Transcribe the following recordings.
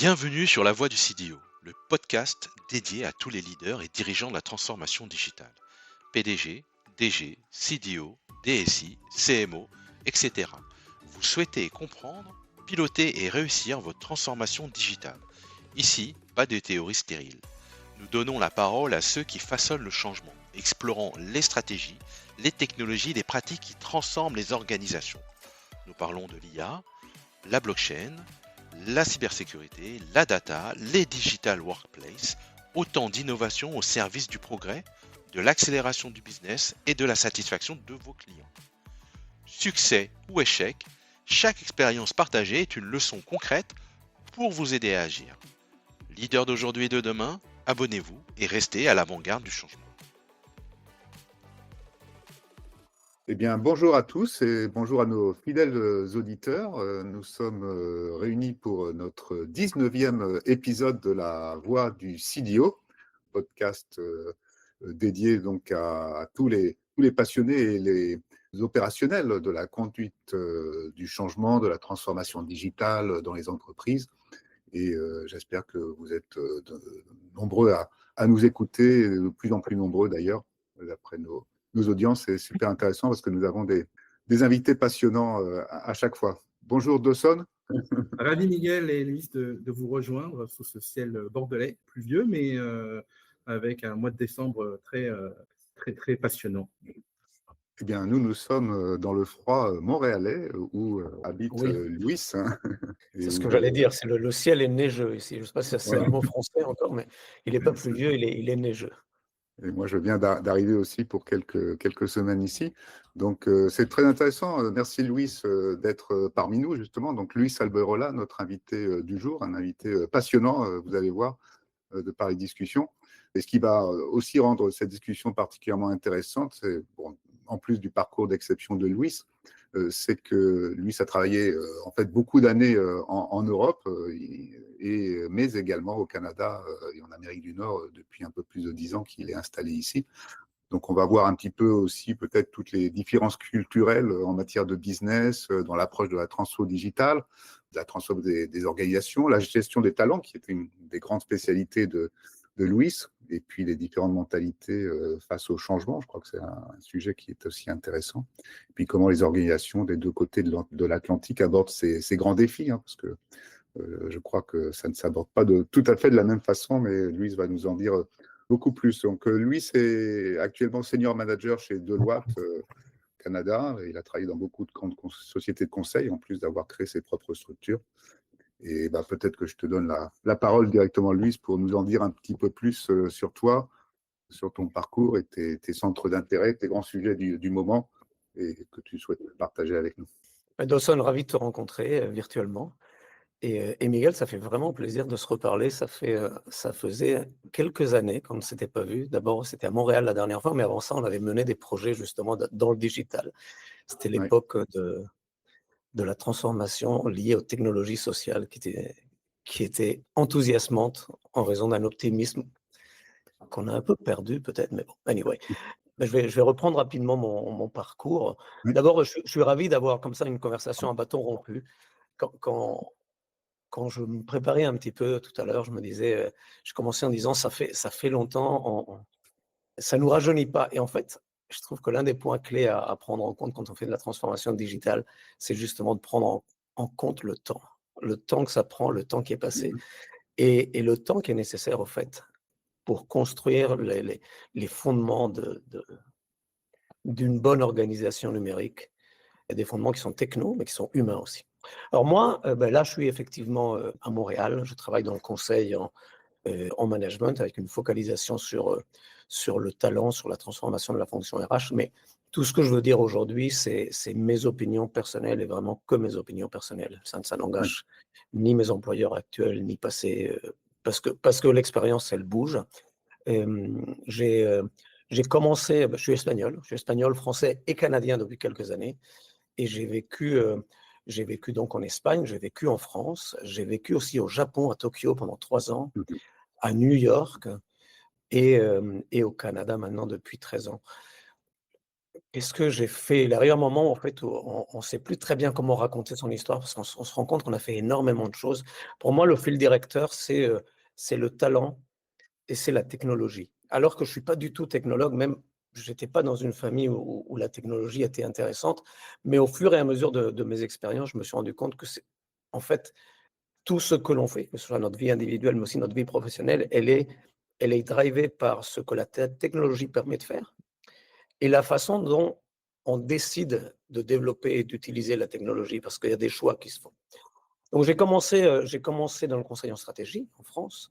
Bienvenue sur La Voix du CDO, le podcast dédié à tous les leaders et dirigeants de la transformation digitale. PDG, DG, CDO, DSI, CMO, etc. Vous souhaitez comprendre, piloter et réussir votre transformation digitale. Ici, pas de théorie stérile. Nous donnons la parole à ceux qui façonnent le changement, explorant les stratégies, les technologies, les pratiques qui transforment les organisations. Nous parlons de l'IA, la blockchain, la cybersécurité, la data, les digital workplace, autant d'innovations au service du progrès, de l'accélération du business et de la satisfaction de vos clients. Succès ou échec, chaque expérience partagée est une leçon concrète pour vous aider à agir. Leader d'aujourd'hui et de demain, abonnez-vous et restez à l'avant-garde du changement. Eh bien, bonjour à tous et bonjour à nos fidèles auditeurs. Nous sommes réunis pour notre 19e épisode de La Voix du CDO, podcast dédié donc à tous les passionnés et les opérationnels de la conduite du changement, de la transformation digitale dans les entreprises. Et j'espère que vous êtes nombreux à nous écouter, de plus en plus nombreux d'ailleurs, d'après nos audiences. C'est super intéressant parce que nous avons des invités passionnants à chaque fois. Bonjour Dawson. Ravi Miguel et Luis de vous rejoindre sous ce ciel bordelais, pluvieux, mais avec un mois de décembre très passionnant. Eh bien, nous sommes dans le froid montréalais où habite Oui. Luis. C'est ce que j'allais dire, c'est le ciel est neigeux ici. Je ne sais pas si c'est un mot français encore, mais il n'est pas pluvieux, il est neigeux. Et moi, je viens d'arriver aussi pour quelques semaines ici. Donc, c'est très intéressant. Merci, Luis, d'être parmi nous, justement. Donc, Luis Alberola, notre invité du jour, un invité passionnant, vous allez voir, de par les discussions. Et ce qui va aussi rendre cette discussion particulièrement intéressante, c'est, bon, en plus du parcours d'exception de Luis, c'est que Luis a travaillé en fait beaucoup d'années en Europe, mais également au Canada et en Amérique du Nord depuis un peu plus de 10 ans qu'il est installé ici. Donc, on va voir un petit peu aussi peut-être toutes les différences culturelles en matière de business, dans l'approche de la transfo digitale, de la transfo des organisations, la gestion des talents, qui est une des grandes spécialités de Luis, et puis les différentes mentalités face au changement. Je crois que c'est un sujet qui est aussi intéressant. Et puis comment les organisations des deux côtés de l'Atlantique abordent ces grands défis, hein, parce que je crois que ça ne s'aborde pas tout à fait de la même façon, mais Luis va nous en dire beaucoup plus. Donc, Luis est actuellement senior manager chez Deloitte Canada. Il a travaillé dans beaucoup de grandes sociétés de conseil, en plus d'avoir créé ses propres structures. Et peut-être que je te donne la parole directement, Luis, pour nous en dire un petit peu plus sur toi, sur ton parcours et tes centres d'intérêt, tes grands sujets du moment et que tu souhaites partager avec nous. Dawson, ravi de te rencontrer virtuellement. Et Miguel, ça fait vraiment plaisir de se reparler. Ça faisait quelques années qu'on ne s'était pas vu. D'abord, c'était à Montréal la dernière fois, mais avant ça, on avait mené des projets justement dans le digital. C'était l'époque de la transformation liée aux technologies sociales qui était enthousiasmante en raison d'un optimisme qu'on a un peu perdu peut-être, mais bon, anyway. Je vais reprendre rapidement mon parcours. Oui. D'abord, je suis ravi d'avoir comme ça une conversation à bâton rompu. Quand je me préparais un petit peu tout à l'heure, je me disais, je commençais en disant ça fait longtemps, ça nous rajeunit pas. Et en fait, je trouve que l'un des points clés à prendre en compte quand on fait de la transformation digitale, c'est justement de prendre en compte le temps que ça prend, le temps qui est passé, et le temps qui est nécessaire au fait pour construire les fondements d'une bonne organisation numérique. Il y a des fondements qui sont techno, mais qui sont humains aussi. Alors moi, là, je suis effectivement à Montréal. Je travaille dans le conseil en management avec une focalisation sur le talent, sur la transformation de la fonction RH. Mais tout ce que je veux dire aujourd'hui, c'est mes opinions personnelles et vraiment que mes opinions personnelles. Ça n'engage ni mes employeurs actuels, ni passés, parce que l'expérience, elle bouge. J'ai commencé, je suis espagnol, français et canadien depuis quelques années. Et j'ai vécu donc en Espagne, j'ai vécu en France, j'ai vécu aussi au Japon, à Tokyo pendant 3 ans, à New York et au Canada maintenant depuis 13 ans. Qu'est-ce que j'ai fait? Il arrive un moment, en fait, où on ne sait plus très bien comment raconter son histoire parce qu'on se rend compte qu'on a fait énormément de choses. Pour moi, le fil directeur, c'est le talent et c'est la technologie. Alors que je ne suis pas du tout technologue, même je n'étais pas dans une famille où la technologie était intéressante, mais au fur et à mesure de mes expériences, je me suis rendu compte que c'est en fait, tout ce que l'on fait, que ce soit notre vie individuelle, mais aussi notre vie professionnelle, elle est drivée par ce que la technologie permet de faire et la façon dont on décide de développer et d'utiliser la technologie, parce qu'il y a des choix qui se font. Donc j'ai commencé dans le conseil en stratégie en France,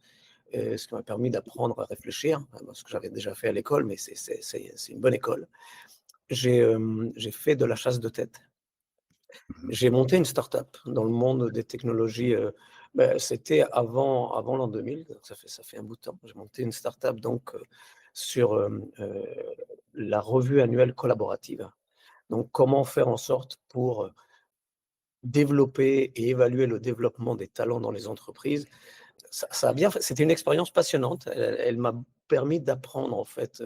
ce qui m'a permis d'apprendre à réfléchir, ce que j'avais déjà fait à l'école, mais c'est une bonne école. J'ai fait de la chasse de tête. Mhm. J'ai monté une start-up dans le monde des technologies, c'était avant l'an 2000, donc ça fait un bout de temps. J'ai monté une start-up donc, sur, la revue annuelle collaborative. Donc comment faire en sorte pour, développer et évaluer le développement des talents dans les entreprises. Ça a bien fait, c'était une expérience passionnante. Elle m'a permis d'apprendre en fait,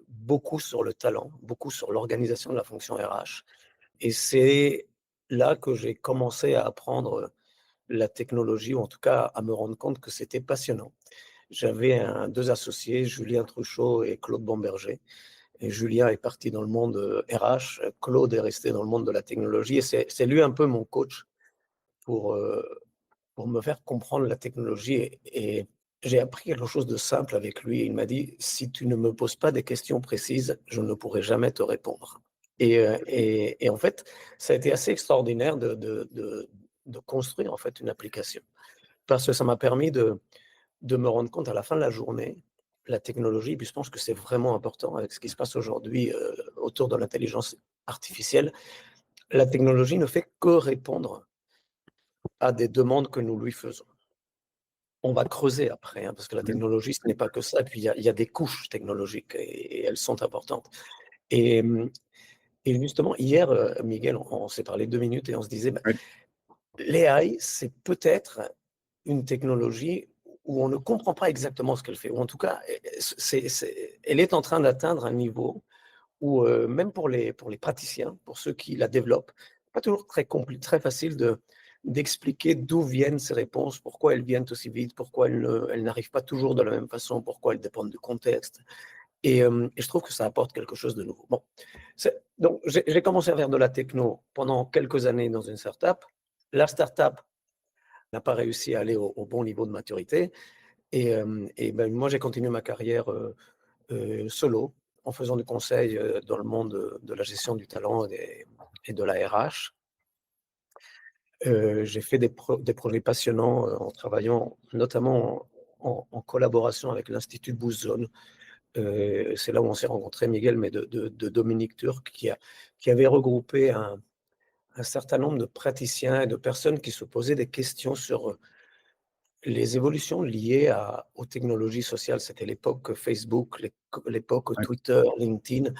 beaucoup sur le talent, beaucoup sur l'organisation de la fonction RH et c'est là que j'ai commencé à apprendre, la technologie ou en tout cas à me rendre compte que c'était passionnant. J'avais 2 associés, Julien Truchot et Claude Bomberger et Julien est parti dans le monde, RH, Claude est resté dans le monde de la technologie et c'est lui un peu mon coach pour, pour me faire comprendre la technologie et j'ai appris quelque chose de simple avec lui. Il m'a dit: «Si tu ne me poses pas des questions précises, je ne pourrai jamais te répondre» et en fait, ça a été assez extraordinaire de construire en fait une application. Parce que ça m'a permis de me rendre compte à la fin de la journée, la technologie, puis je pense que c'est vraiment important avec ce qui se passe aujourd'hui, autour de l'intelligence artificielle. La technologie ne fait que répondre à des demandes que nous lui faisons. On va creuser après, hein, parce que la Oui. technologie, ce n'est pas que ça. Puis il y a des couches technologiques et elles sont importantes. Et, et justement, hier, Miguel, on s'est parlé 2 minutes et on se disait, bah, Oui. l'AI, c'est peut-être une technologie où on ne comprend pas exactement ce qu'elle fait. Ou en tout cas, elle est en train d'atteindre un niveau où, même pour les praticiens, pour ceux qui la développent, pas toujours très facile d'expliquer d'où viennent ces réponses, pourquoi elles viennent aussi vite, pourquoi elles n'arrivent pas toujours de la même façon, pourquoi elles dépendent du contexte. Et je trouve que ça apporte quelque chose de nouveau. Bon, donc j'ai commencé à faire de la techno pendant quelques années dans une startup. La startup n'a pas réussi à aller au bon niveau de maturité. Et ben, moi, j'ai continué ma carrière solo, en faisant du conseil dans le monde de la gestion du talent et de la RH. J'ai fait des projets passionnants en travaillant notamment en collaboration avec l'Institut Bouzzone. C'est là où on s'est rencontrés, Miguel, mais de Dominique Turc, qui avait regroupé un certain nombre de praticiens et de personnes qui se posaient des questions sur les évolutions liées aux technologies sociales. C'était l'époque Facebook, l'époque Oui. Twitter, LinkedIn.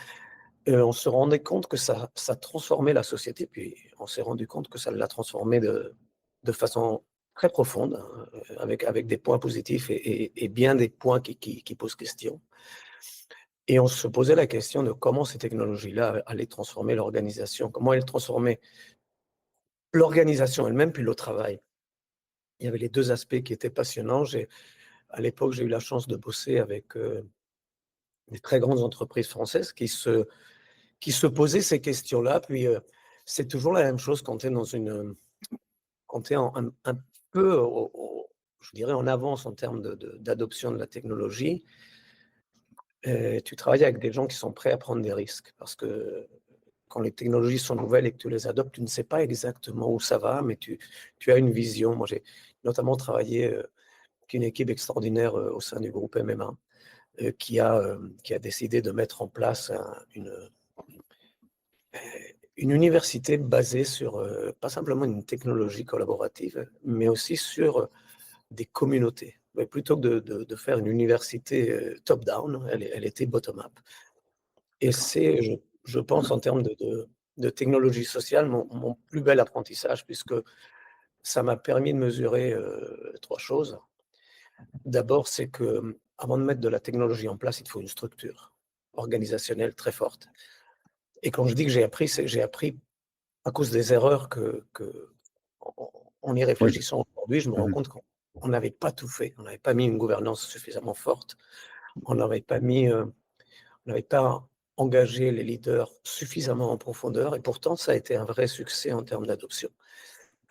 On se rendait compte que ça transformait la société, puis on s'est rendu compte que ça l'a transformée de façon très profonde, hein, avec des points positifs et bien des points qui posent question. Et on se posait la question de comment ces technologies-là allaient transformer l'organisation, comment elles transformaient l'organisation elle-même, puis le travail. Il y avait les 2 aspects qui étaient passionnants. À l'époque, j'ai eu la chance de bosser avec des très grandes entreprises françaises qui se posaient ces questions-là. Puis, c'est toujours la même chose quand tu es quand tu es un peu, je dirais, en avance en termes d'adoption de la technologie. Tu travailles avec des gens qui sont prêts à prendre des risques parce que quand les technologies sont nouvelles et que tu les adoptes, tu ne sais pas exactement où ça va, mais tu as une vision. Moi, j'ai notamment travaillé avec une équipe extraordinaire au sein du groupe MMA qui a décidé de mettre en place une université basée sur pas simplement une technologie collaborative, mais aussi sur des communautés. Mais plutôt que de faire une université top-down, elle était bottom-up. Et c'est, je pense, en termes de technologie sociale, mon plus bel apprentissage, puisque ça m'a permis de mesurer 3 choses. D'abord, c'est que avant de mettre de la technologie en place, il te faut une structure organisationnelle très forte. Et quand je dis que j'ai appris, c'est j'ai appris à cause des erreurs en y Oui. réfléchissant aujourd'hui, je me rends compte qu'on n'avait pas tout fait. On n'avait pas mis une gouvernance suffisamment forte. On n'avait pas engagé les leaders suffisamment en profondeur. Et pourtant, ça a été un vrai succès en termes d'adoption.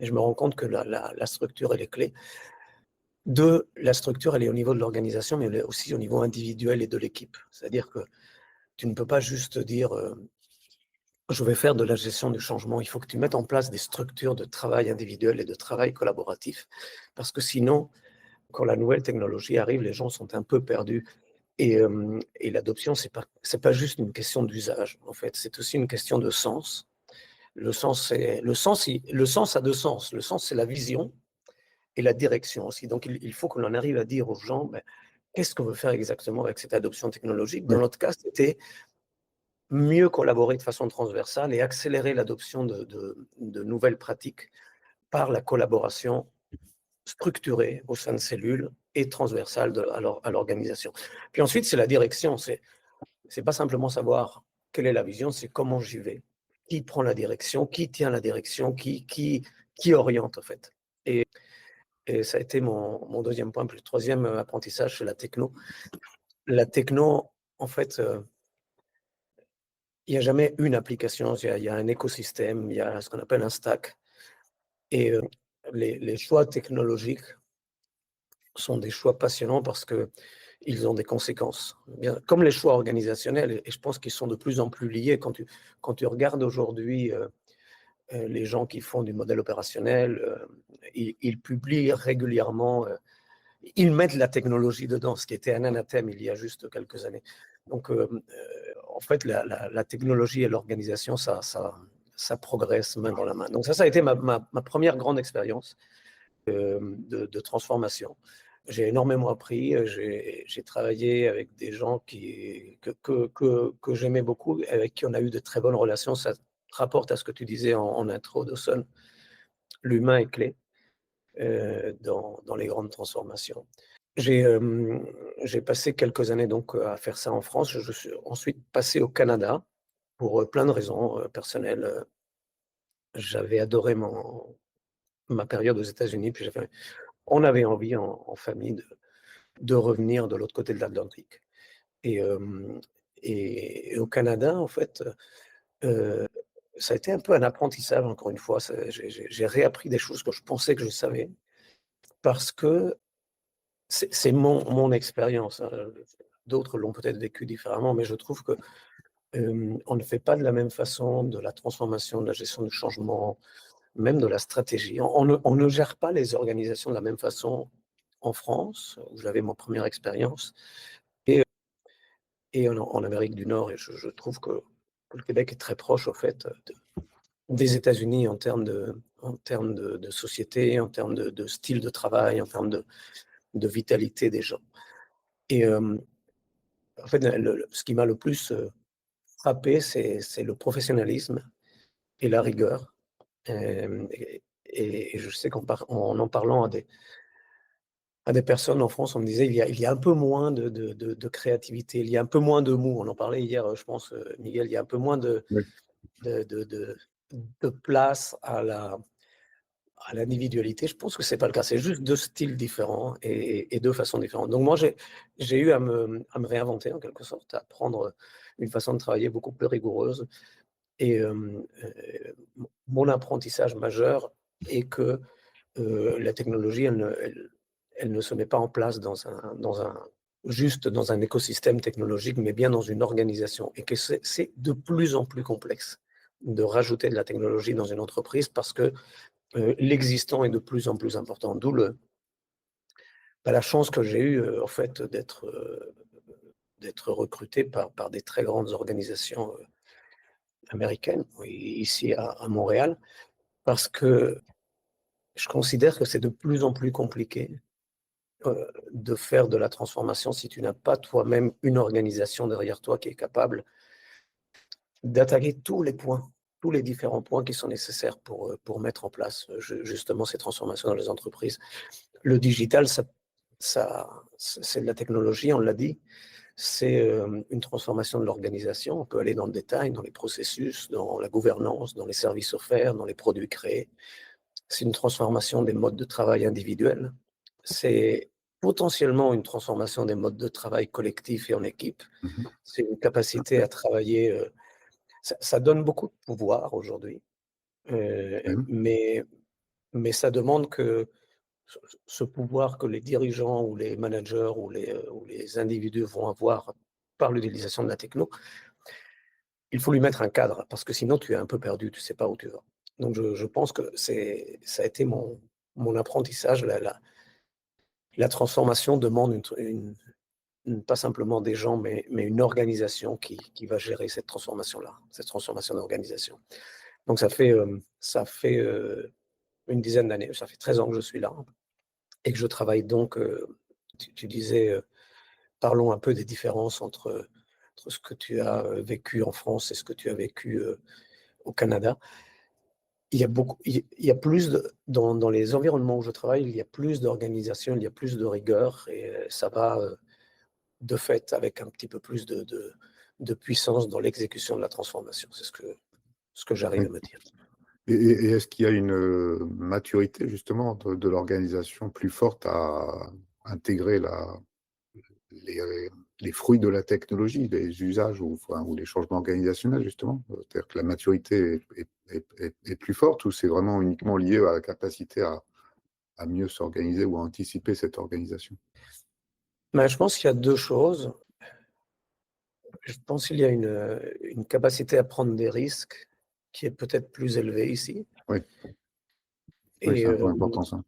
Et je me rends compte que la structure, elle est clé. La structure, elle est au niveau de l'organisation, mais elle est aussi au niveau individuel et de l'équipe. C'est-à-dire que tu ne peux pas juste dire je vais faire de la gestion du changement. Il faut que tu mettes en place des structures de travail individuel et de travail collaboratif. Parce que sinon, quand la nouvelle technologie arrive, les gens sont un peu perdus. Et l'adoption, c'est pas juste une question d'usage, en fait. C'est aussi une question de sens. Le sens a deux sens. Le sens, c'est la vision et la direction aussi. Donc, il faut qu'on en arrive à dire aux gens, qu'est-ce qu'on veut faire exactement avec cette adoption technologique? Dans notre cas, c'était mieux collaborer de façon transversale et accélérer l'adoption de nouvelles pratiques par la collaboration structurée au sein de cellules et transversale à l'organisation. Puis ensuite, c'est la direction. C'est pas simplement savoir quelle est la vision, c'est comment j'y vais. Qui prend la direction, qui tient la direction, qui oriente en fait. Et ça a été mon deuxième point. Puis le troisième apprentissage, c'est la techno. La techno, en fait, il n'y a jamais une application, il y a un écosystème, il y a ce qu'on appelle un stack. Et les choix technologiques sont des choix passionnants parce qu'ils ont des conséquences. Bien, comme les choix organisationnels, et je pense qu'ils sont de plus en plus liés. Quand tu regardes aujourd'hui les gens qui font du modèle opérationnel, ils publient régulièrement, ils mettent la technologie dedans, ce qui était un anathème il y a juste quelques années. Donc, en fait, la technologie et l'organisation, ça progresse main dans la main. Donc ça a été ma première grande expérience de transformation. J'ai énormément appris, j'ai travaillé avec des gens que j'aimais beaucoup, avec qui on a eu de très bonnes relations. Ça rapporte à ce que tu disais en intro, Dawson. L'humain est clé dans les grandes transformations. J'ai passé quelques années donc à faire ça en France. Je suis ensuite passé au Canada pour plein de raisons personnelles. J'avais adoré ma période aux États-Unis, puis on avait envie en famille de revenir de l'autre côté de l'Atlantique. Et au Canada, en fait, ça a été un peu un apprentissage, encore une fois. J'ai réappris des choses que je pensais que je savais, parce que c'est mon expérience. D'autres l'ont peut-être vécu différemment, mais je trouve que on ne fait pas de la même façon de la transformation, de la gestion du changement, même de la stratégie. On ne gère pas les organisations de la même façon en France, où j'avais mon première expérience, et en Amérique du Nord. Et je trouve que le Québec est très proche, au fait, des États-Unis en termes de société, en termes de style de travail, en termes de vitalité des gens. Et en fait, ce qui m'a le plus frappé, c'est le professionnalisme et la rigueur. Et je sais en parlant à des personnes en France, on me disait il y a un peu moins de créativité, il y a un peu moins de mou. On en parlait hier, je pense, Miguel, il y a un peu moins de place à l'individualité. Je pense que ce n'est pas le cas. C'est juste deux styles différents et deux façons différentes. Donc moi, j'ai eu à me réinventer en quelque sorte, à prendre une façon de travailler beaucoup plus rigoureuse. Et mon apprentissage majeur est que la technologie, elle ne se met pas en place juste dans un écosystème technologique, mais bien dans une organisation. Et que c'est de plus en plus complexe de rajouter de la technologie dans une entreprise parce que l'existant est de plus en plus important. D'où la chance que j'ai eue, en fait, d'être recruté par des très grandes organisations américaines, ici à Montréal, parce que je considère que c'est de plus en plus compliqué de faire de la transformation si tu n'as pas toi-même une organisation derrière toi qui est capable d'attaquer tous les différents points qui sont nécessaires pour mettre en place justement ces transformations dans les entreprises. Le digital, c'est de la technologie, on l'a dit. c'est une transformation de l'organisation. On peut aller dans le détail, dans les processus, dans la gouvernance, dans les services offerts, dans les produits créés. C'est une transformation des modes de travail individuels. C'est potentiellement une transformation des modes de travail collectifs et en équipe. Mhm. C'est une capacité à travailler. Ça donne beaucoup de pouvoir aujourd'hui, Oui. mais ça demande que ce pouvoir que les dirigeants ou les managers ou les individus vont avoir par l'utilisation de la techno, il faut lui mettre un cadre parce que sinon tu es un peu perdu, tu ne sais pas où tu vas. Donc je pense que ça a été mon apprentissage. La transformation demande pas simplement des gens, mais une organisation qui va gérer cette transformation-là, cette transformation d'organisation. Donc ça fait une dizaine d'années, ça fait 13 ans que je suis là et que je travaille donc, tu disais, parlons un peu des différences entre ce que tu as vécu en France et ce que tu as vécu au Canada. Il y a plus dans les environnements où je travaille, il y a plus d'organisation, il y a plus de rigueur et ça va de fait avec un petit peu plus de puissance dans l'exécution de la transformation. C'est ce que j'arrive à Oui. me dire. Et est-ce qu'il y a une maturité justement de l'organisation plus forte à intégrer les, les fruits de la technologie, les usages ou les changements organisationnels justement? C'est-à-dire que la maturité est plus forte ou c'est vraiment uniquement lié à la capacité à mieux s'organiser ou à anticiper cette organisation? Mais je pense qu'il y a deux choses. Je pense qu'il y a une capacité à prendre des risques qui est peut-être plus élevée ici Oui, oui, et, c'est un point important ça.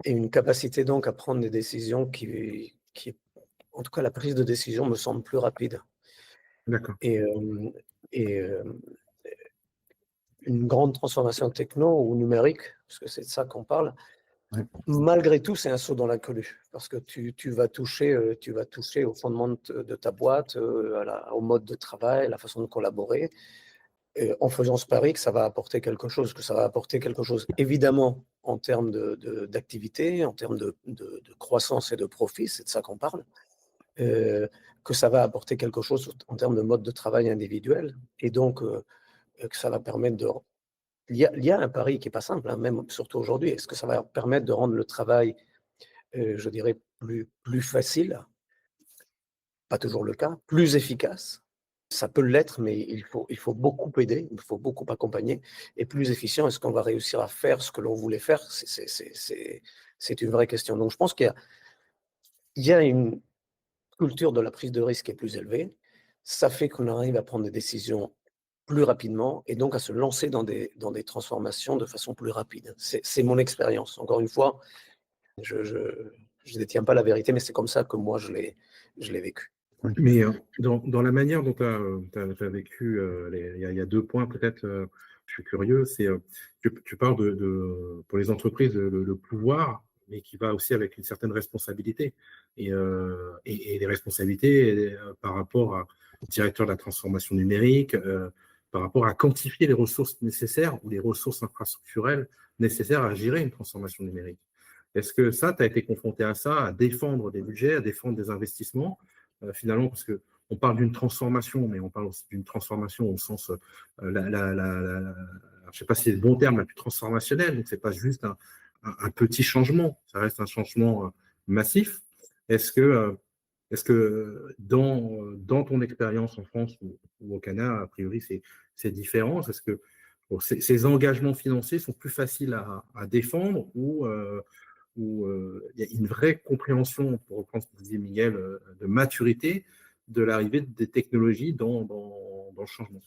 et une capacité donc à prendre des décisions en tout cas, la prise de décision me semble plus rapide. D'accord. Et, et une grande transformation techno ou numérique, parce que c'est de ça qu'on parle, Oui. malgré tout, c'est un saut dans l'inconnu, parce que tu vas toucher au fondement de ta boîte, au mode de travail, à la façon de collaborer, en faisant ce pari que ça va apporter quelque chose, évidemment en termes d'activité, en termes de croissance et de profit, c'est de ça qu'on parle, que ça va apporter quelque chose en termes de mode de travail individuel, et donc que ça va permettre de... Il y a un pari qui n'est pas simple, hein, même surtout aujourd'hui. Est-ce que ça va permettre de rendre le travail, je dirais, plus facile? Pas toujours le cas. Plus efficace? Ça peut l'être, mais il faut beaucoup aider, il faut beaucoup accompagner. Et plus efficient, est-ce qu'on va réussir à faire ce que l'on voulait faire? C'est une vraie question. Donc je pense qu'il y a une culture de la prise de risque qui est plus élevée. Ça fait qu'on arrive à prendre des décisions plus rapidement et donc à se lancer dans des transformations de façon plus rapide. C'est mon expérience. Encore une fois, je ne détiens pas la vérité, mais c'est comme ça que moi je l'ai vécu. Mais dans la manière dont tu as vécu, il y a deux points peut-être, je suis curieux, c'est tu parles pour les entreprises le pouvoir, mais qui va aussi avec une certaine responsabilité. Et les responsabilités par rapport au directeur de la transformation numérique, par rapport à quantifier les ressources nécessaires ou les ressources infrastructurelles nécessaires à gérer une transformation numérique. Est-ce que ça, tu as été confronté à ça, à défendre des budgets, à défendre des investissements finalement, parce qu'on parle d'une transformation, mais on parle aussi d'une transformation au sens, je ne sais pas si c'est le bon terme, la plus transformationnelle, donc ce n'est pas juste un petit changement, ça reste un changement massif. Est-ce que dans ton expérience en France ou au Canada, a priori, c'est différent? Est-ce que ces engagements financiers sont plus faciles à défendre ou il y a une vraie compréhension, pour reprendre ce que disait Miguel, de maturité de l'arrivée des technologies dans le changement.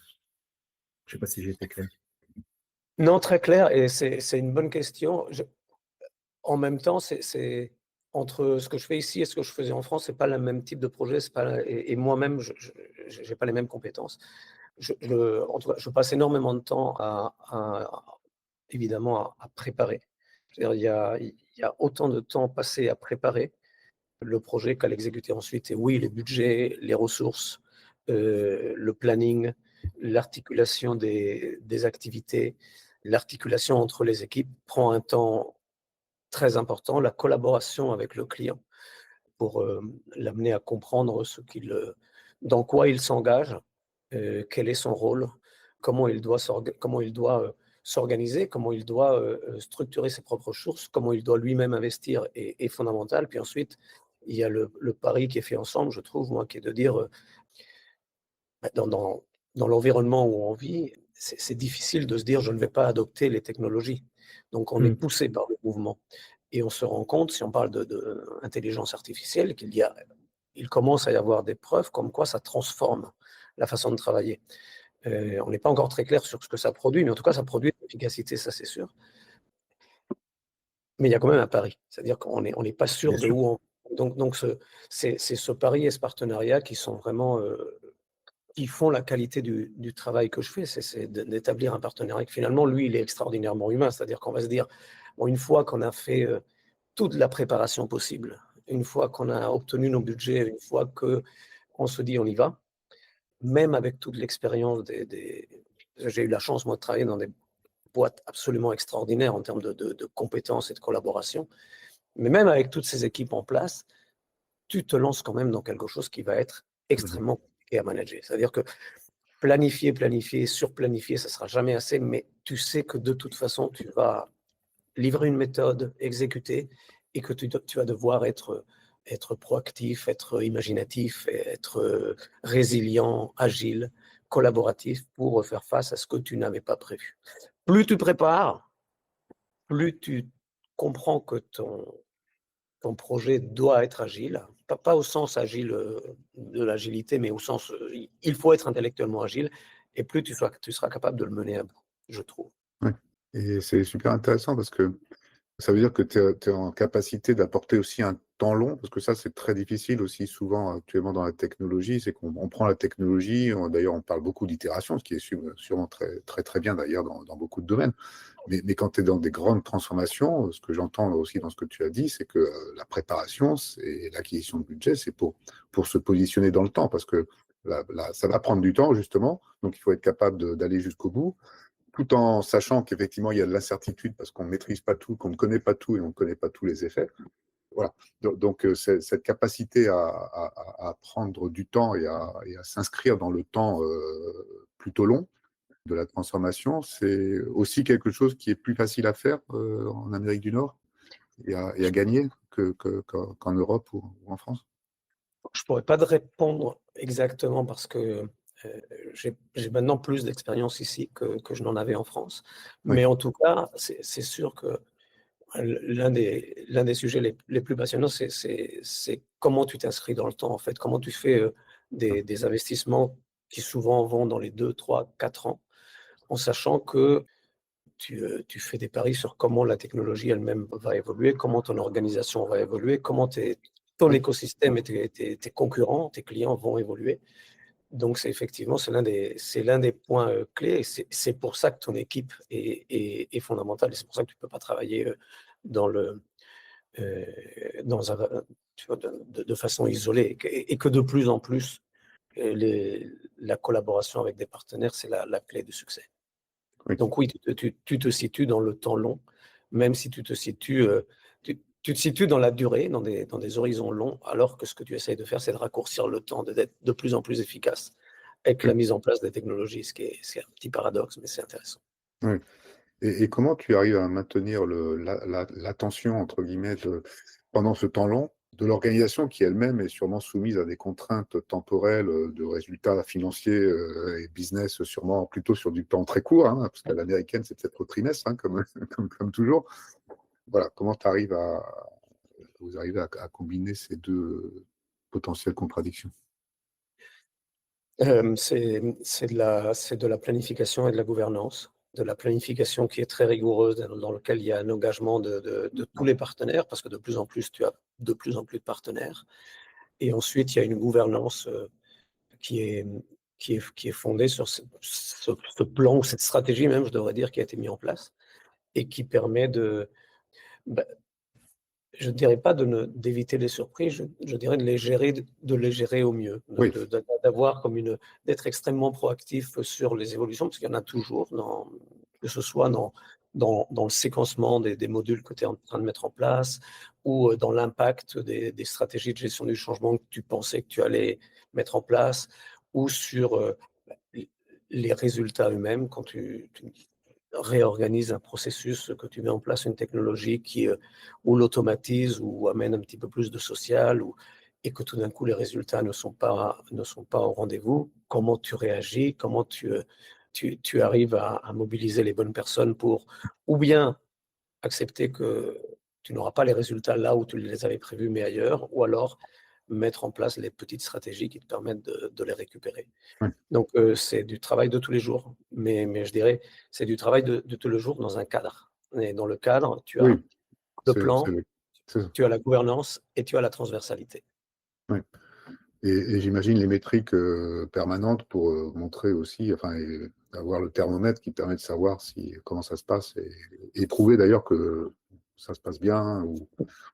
Je ne sais pas si j'ai été clair. Non, très clair, et c'est une bonne question. En même temps, c'est entre ce que je fais ici et ce que je faisais en France, c'est pas le même type de projet, et moi-même, je n'ai pas les mêmes compétences. En tout cas, je passe énormément de temps évidemment à préparer. C'est-à-dire, il y a autant de temps passé à préparer le projet qu'à l'exécuter ensuite. Et oui, les budgets, les ressources, le planning, l'articulation des activités, l'articulation entre les équipes prend un temps très important, la collaboration avec le client pour l'amener à comprendre ce qu'il dans quoi il s'engage, quel est son rôle, comment il doit s'organiser, comment il doit structurer ses propres ressources, comment il doit lui-même investir est fondamental. Puis ensuite, il y a le pari qui est fait ensemble, je trouve, moi, qui est de dire, dans l'environnement où on vit, c'est difficile de se dire je ne vais pas adopter les technologies. Donc on est poussé par le mouvement. Et on se rend compte, si on parle d'intelligence artificielle, il commence à y avoir des preuves comme quoi ça transforme la façon de travailler. On n'est pas encore très clair sur ce que ça produit, mais en tout cas, ça produit de l'efficacité, ça c'est sûr. Mais il y a quand même un pari, c'est-à-dire qu'on n'est pas sûr de où on... Donc c'est ce pari et ce partenariat qui sont vraiment... qui font la qualité du travail que je fais, c'est d'établir un partenariat. Finalement, lui, il est extraordinairement humain, c'est-à-dire qu'on va se dire, bon, une fois qu'on a fait toute la préparation possible, une fois qu'on a obtenu nos budgets, une fois qu'on se dit on y va, même avec toute l'expérience j'ai eu la chance, moi, de travailler dans des boîtes absolument extraordinaires en termes de compétences et de collaboration, mais même avec toutes ces équipes en place, tu te lances quand même dans quelque chose qui va être extrêmement compliqué à manager. C'est-à-dire que planifier, surplanifier, ça ne sera jamais assez, mais tu sais que de toute façon, tu vas livrer une méthode, exécuter, et que tu vas devoir être proactif, être imaginatif, être résilient, agile, collaboratif pour faire face à ce que tu n'avais pas prévu. Plus tu prépares, plus tu comprends que ton projet doit être agile, pas au sens agile de l'agilité, mais au sens il faut être intellectuellement agile, et plus tu seras capable de le mener à bout, je trouve. Ouais. Et c'est super intéressant parce que ça veut dire que tu es en capacité d'apporter aussi un temps long, parce que ça, c'est très difficile aussi souvent actuellement dans la technologie, c'est qu'on prend la technologie, d'ailleurs on parle beaucoup d'itération, ce qui est sûrement très, très, très bien d'ailleurs dans beaucoup de domaines, mais quand tu es dans des grandes transformations, ce que j'entends aussi dans ce que tu as dit, c'est que la préparation et l'acquisition de budget, c'est pour se positionner dans le temps, parce que ça va prendre du temps justement, donc il faut être capable d'aller jusqu'au bout, tout en sachant qu'effectivement, il y a de l'incertitude parce qu'on ne maîtrise pas tout, qu'on ne connaît pas tout et on ne connaît pas tous les effets. Voilà. Donc cette capacité à prendre du temps et à s'inscrire dans le temps plutôt long de la transformation, c'est aussi quelque chose qui est plus facile à faire en Amérique du Nord et à gagner qu'en Europe ou en France. Je ne pourrais pas te répondre exactement parce que j'ai maintenant plus d'expérience ici que je n'en avais en France. Oui. Mais en tout cas, c'est sûr que l'un des sujets les plus passionnants, c'est comment tu t'inscris dans le temps, en fait, comment tu fais des investissements qui souvent vont dans les 2, 3, 4 ans, en sachant que tu fais des paris sur comment la technologie elle-même va évoluer, comment ton organisation va évoluer, comment ton écosystème et tes concurrents, tes clients vont évoluer. Donc, c'est l'un des points clés. Et c'est pour ça que ton équipe est fondamentale. Et c'est pour ça que tu ne peux pas travailler de façon isolée. Et que de plus en plus, la collaboration avec des partenaires, c'est la clé du succès. Oui. Donc oui, tu te situes dans le temps long, même si tu te situes dans la durée, dans des horizons longs, alors que ce que tu essayes de faire, c'est de raccourcir le temps, d'être de plus en plus efficace avec la mise en place des technologies, c'est un petit paradoxe, mais c'est intéressant. Oui. Et comment tu arrives à maintenir l'attention, entre guillemets, pendant ce temps long de l'organisation qui elle-même est sûrement soumise à des contraintes temporelles de résultats financiers et business sûrement plutôt sur du temps très court, hein, parce qu'à l'américaine, c'est peut-être au trimestre, hein, comme toujours. Voilà, comment vous arrivez à combiner ces deux potentielles contradictions? C'est de la planification et de la gouvernance, de la planification qui est très rigoureuse, dans laquelle il y a un engagement de tous les partenaires, parce que de plus en plus, tu as de plus en plus de partenaires. Et ensuite, il y a une gouvernance qui est fondée sur ce plan, ou cette stratégie même, je devrais dire, qui a été mise en place, et qui permet je ne dirais pas d'éviter les surprises, je dirais de les gérer au mieux, Oui. d'avoir d'être extrêmement proactif sur les évolutions, parce qu'il y en a toujours, que ce soit dans dans le séquencement des modules que tu es en train de mettre en place, ou dans l'impact des stratégies de gestion du changement que tu pensais que tu allais mettre en place, ou sur les résultats eux-mêmes quand tu réorganises un processus, que tu mets en place une technologie qui ou l'automatise ou amène un petit peu plus de social, et que tout d'un coup les résultats ne sont pas au rendez-vous. Comment tu réagis? Comment tu arrives à mobiliser les bonnes personnes pour ou bien accepter que tu n'auras pas les résultats là où tu les avais prévus, mais ailleurs, ou alors mettre en place les petites stratégies qui te permettent de les récupérer. Ouais. Donc, c'est du travail de tous les jours, mais je dirais, c'est du travail de tous les jours dans un cadre. Et dans le cadre, tu as Oui, le c'est plan, c'est ça. tu as la gouvernance et tu as la transversalité. Ouais. Et j'imagine les métriques permanentes pour montrer aussi, enfin, avoir le thermomètre qui permet de savoir comment ça se passe et prouver d'ailleurs que ça se passe bien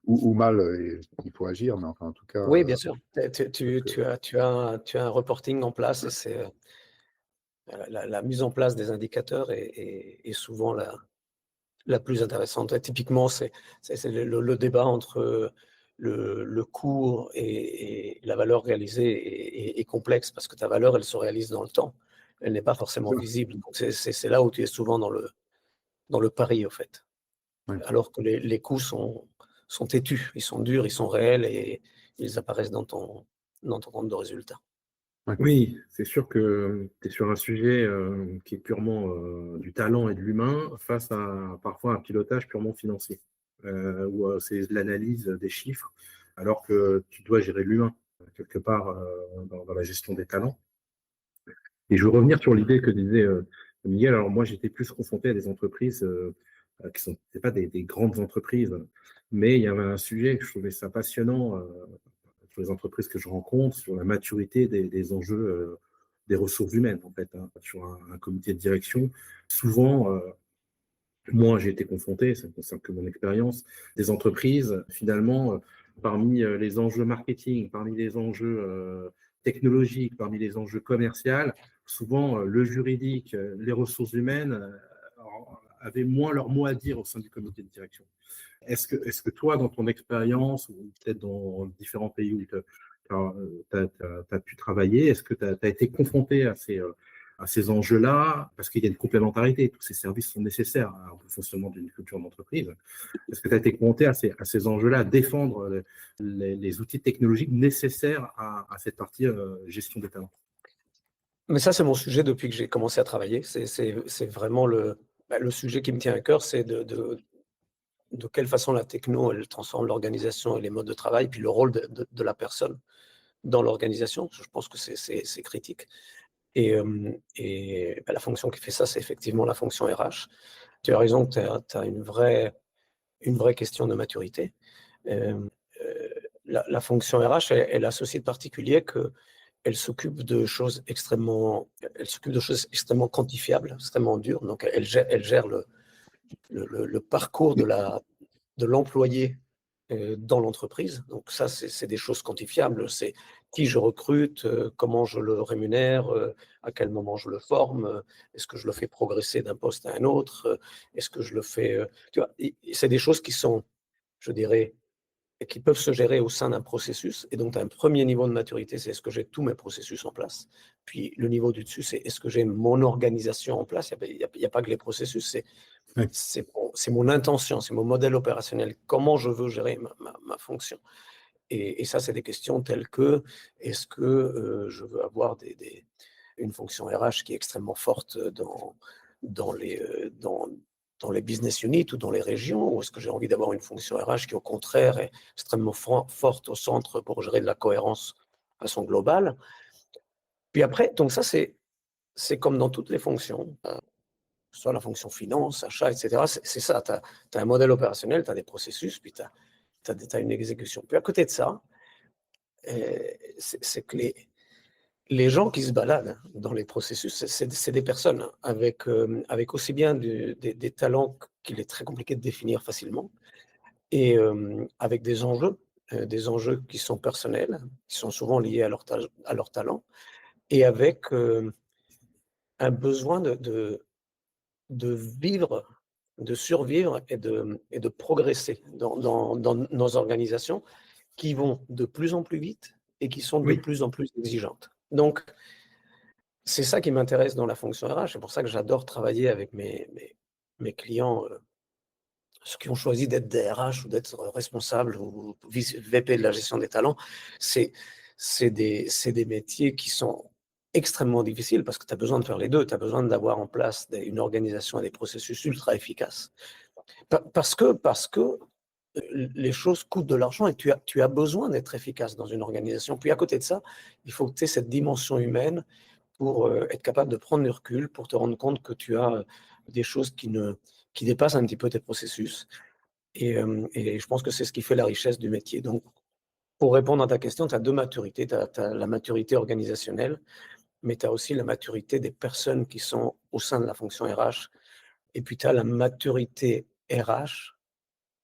ou mal, et il faut agir, mais enfin, en tout cas, Oui, bien sûr. donc, Tu as un reporting en place et c'est la mise en place des indicateurs est souvent la plus intéressante. Et typiquement, c'est le débat entre le coût et la valeur réalisée est complexe parce que ta valeur, elle se réalise dans le temps. Elle n'est pas forcément ça. visible. Donc, c'est là où tu es souvent dans le pari, au fait. Ouais. Alors que les coûts sont têtus, ils sont durs, ils sont réels et ils apparaissent dans ton compte de résultat. Ouais. Oui, c'est sûr que tu es sur un sujet qui est purement du talent et de l'humain face à parfois un pilotage purement financier, où c'est de l'analyse des chiffres, alors que tu dois gérer l'humain, quelque part, dans la gestion des talents. Et je veux revenir sur l'idée que disait Miguel. Alors moi, j'étais plus confronté à des entreprises qui sont c'est pas des grandes entreprises, mais il y avait un sujet que je trouvais ça passionnant sur les entreprises que je rencontre, sur la maturité des enjeux des ressources humaines, en fait, hein, sur un comité de direction. Souvent, moi, j'ai été confronté, ça ne concerne que mon expérience, des entreprises, finalement, parmi les enjeux marketing, parmi les enjeux technologiques, parmi les enjeux commerciaux, souvent le juridique, les ressources humaines avaient moins leur mot à dire au sein du comité de direction. Est-ce que toi, dans ton expérience, ou peut-être dans différents pays où tu as pu travailler, est-ce que tu as été confronté à ces enjeux-là? Parce qu'il y a une complémentarité, tous ces services sont nécessaires au fonctionnement d'une culture d'entreprise. Est-ce que tu as été confronté à ces enjeux-là, à défendre les outils technologiques nécessaires à cette partie gestion des talents? Mais ça, c'est mon sujet depuis que j'ai commencé à travailler. C'est vraiment le sujet qui me tient à cœur, c'est de quelle façon la techno, elle transforme l'organisation et les modes de travail, puis le rôle de la personne dans l'organisation. Je pense que c'est critique. Et la fonction qui fait ça, c'est effectivement la fonction RH. Tu as raison, tu as une vraie question de maturité. La fonction RH, elle a ceci de particulier qu'elle s'occupe de choses extrêmement quantifiables, extrêmement dures. Donc, elle gère le parcours de l'employé dans l'entreprise. Donc ça, c'est des choses quantifiables. C'est qui je recrute, comment je le rémunère, à quel moment je le forme, est-ce que je le fais progresser d'un poste à un autre, est-ce que je le fais... tu vois, c'est des choses qui sont, je dirais, qui peuvent se gérer au sein d'un processus. Et donc, tu as un premier niveau de maturité, c'est est-ce que j'ai tous mes processus en place. Puis le niveau du dessus, c'est est-ce que j'ai mon organisation en place. Il n'y a pas que les processus, c'est mon intention, c'est mon modèle opérationnel, comment je veux gérer ma fonction. Et ça, c'est des questions telles que, est-ce que je veux avoir une fonction RH qui est extrêmement forte dans les business units ou dans les régions, ou est-ce que j'ai envie d'avoir une fonction RH qui, au contraire, est extrêmement forte au centre pour gérer de la cohérence de façon globale. Puis après, donc ça, c'est comme dans toutes les fonctions, soit la fonction finance, achat, etc. C'est ça, tu as un modèle opérationnel, tu as des processus, puis tu as une exécution. Puis à côté de ça, c'est que les gens qui se baladent dans les processus, c'est des personnes avec aussi bien des talents qu'il est très compliqué de définir facilement, et avec des enjeux qui sont personnels, qui sont souvent liés à leur talent, et avec un besoin de vivre de survivre et de progresser dans nos organisations qui vont de plus en plus vite et qui sont de Oui. plus en plus exigeantes. Donc, c'est ça qui m'intéresse dans la fonction RH. C'est pour ça que j'adore travailler avec mes clients, ceux qui ont choisi d'être des RH ou d'être responsables ou VP de la gestion des talents. C'est des métiers qui sont extrêmement difficiles parce que tu as besoin de faire les deux. Tu as besoin d'avoir en place une organisation et des processus ultra efficaces. Parce que les choses coûtent de l'argent et tu as besoin d'être efficace dans une organisation. Puis à côté de ça, il faut que tu aies cette dimension humaine pour être capable de prendre du recul, pour te rendre compte que tu as des choses qui dépassent un petit peu tes processus. Et je pense que c'est ce qui fait la richesse du métier. Donc, pour répondre à ta question, tu as deux maturités. Tu as la maturité organisationnelle, mais tu as aussi la maturité des personnes qui sont au sein de la fonction RH. Et puis, tu as la maturité RH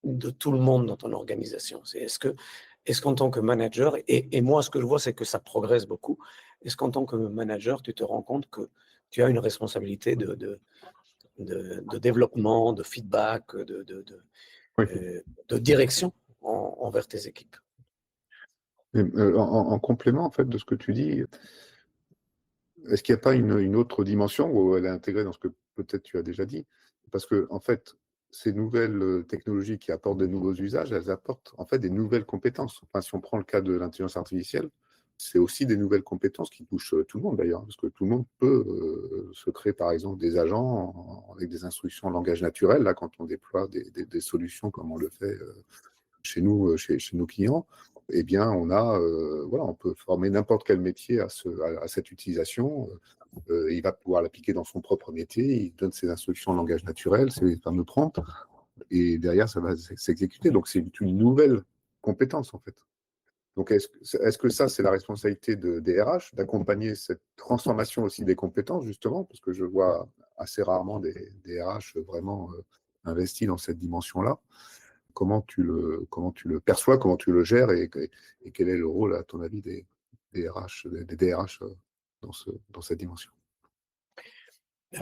de tout le monde dans ton organisation. Est-ce qu'en tant que manager, et moi, ce que je vois, c'est que ça progresse beaucoup, est-ce qu'en tant que manager, tu te rends compte que tu as une responsabilité de développement, de feedback, Oui. de direction envers tes équipes? Et, en complément en fait de ce que tu dis, est-ce qu'il n'y a pas une autre dimension où elle est intégrée dans ce que peut-être tu as déjà dit? Parce que en fait, ces nouvelles technologies qui apportent de nouveaux usages, elles apportent en fait des nouvelles compétences. Enfin, si on prend le cas de l'intelligence artificielle, c'est aussi des nouvelles compétences qui touchent tout le monde d'ailleurs, parce que tout le monde peut se créer par exemple des agents avec des instructions en langage naturel, là quand on déploie des solutions comme on le fait chez nous, chez nos clients, eh bien, voilà, on peut former n'importe quel métier à cette utilisation. Il va pouvoir l'appliquer dans son propre métier. Il donne ses instructions en langage naturel, ses fameux prompts, et derrière, ça va s'exécuter. Donc, c'est une nouvelle compétence, en fait. Donc, est-ce que ça, c'est la responsabilité des RH, d'accompagner cette transformation aussi des compétences, justement, parce que je vois assez rarement des RH vraiment investis dans cette dimension-là. Comment tu le perçois, comment tu le gères et quel est le rôle, à ton avis, des RH, des DRH dans cette dimension?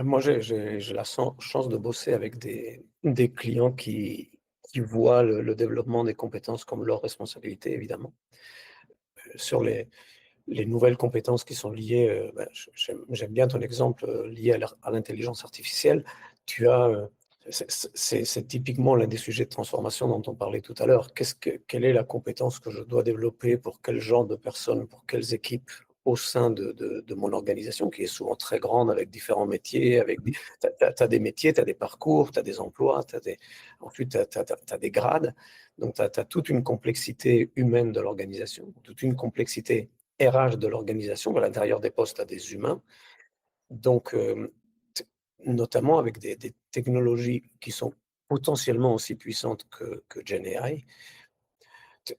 Moi, j'ai la chance de bosser avec des clients qui voient le développement des compétences comme leur responsabilité, évidemment. Sur les nouvelles compétences qui sont liées, j'aime bien ton exemple lié à l'intelligence artificielle. Tu as, c'est typiquement l'un des sujets de transformation dont on parlait tout à l'heure. Quelle est la compétence que je dois développer pour quel genre de personnes, pour quelles équipes au sein de mon organisation, qui est souvent très grande, avec différents métiers, tu as des métiers, tu as des parcours, tu as des emplois, ensuite tu as des grades. Donc, tu as toute une complexité humaine de l'organisation, toute une complexité RH de l'organisation. À l'intérieur des postes, tu as des humains. Donc, notamment avec des technologies qui sont potentiellement aussi puissantes que GenAI,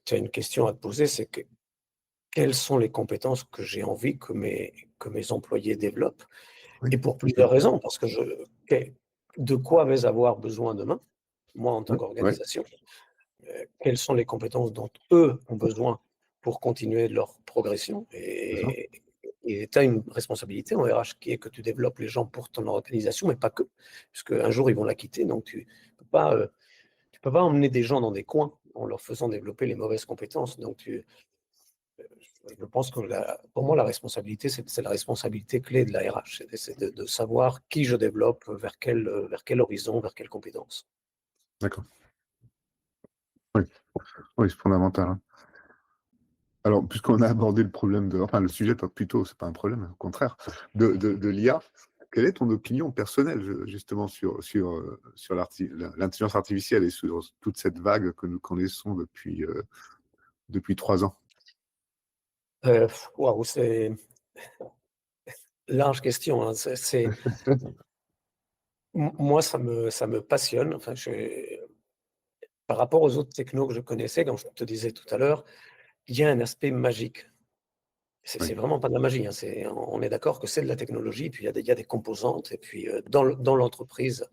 tu as une question à te poser, c'est quelles sont les compétences que j'ai envie que mes employés développent? Oui. Et pour plusieurs raisons, parce que de quoi vais-je avoir besoin demain, moi en tant qu'organisation? Quelles sont les compétences dont eux ont besoin pour continuer leur progression? Et tu as une responsabilité en RH qui est que tu développes les gens pour ton organisation, mais pas que, puisque un jour ils vont la quitter, donc tu peux pas emmener des gens dans des coins en leur faisant développer les mauvaises compétences. Donc je pense que pour moi la responsabilité, c'est la responsabilité clé de la RH, c'est de savoir qui je développe, vers quel horizon, vers quelles compétences. D'accord. Oui, oui, c'est fondamental, hein. Alors, puisqu'on a abordé le problème enfin le sujet, plutôt, c'est pas un problème, au contraire, de l'IA, quelle est ton opinion personnelle, justement, sur l'intelligence artificielle et sur toute cette vague que nous connaissons depuis 3 ans? Waouh, c'est large question, hein. Moi, ça me passionne. Enfin, par rapport aux autres technos que je connaissais, comme je te disais tout à l'heure, il y a un aspect magique. Oui. C'est vraiment pas de la magie, hein. On est d'accord que c'est de la technologie, puis il y a des composantes, et puis dans l'entreprise,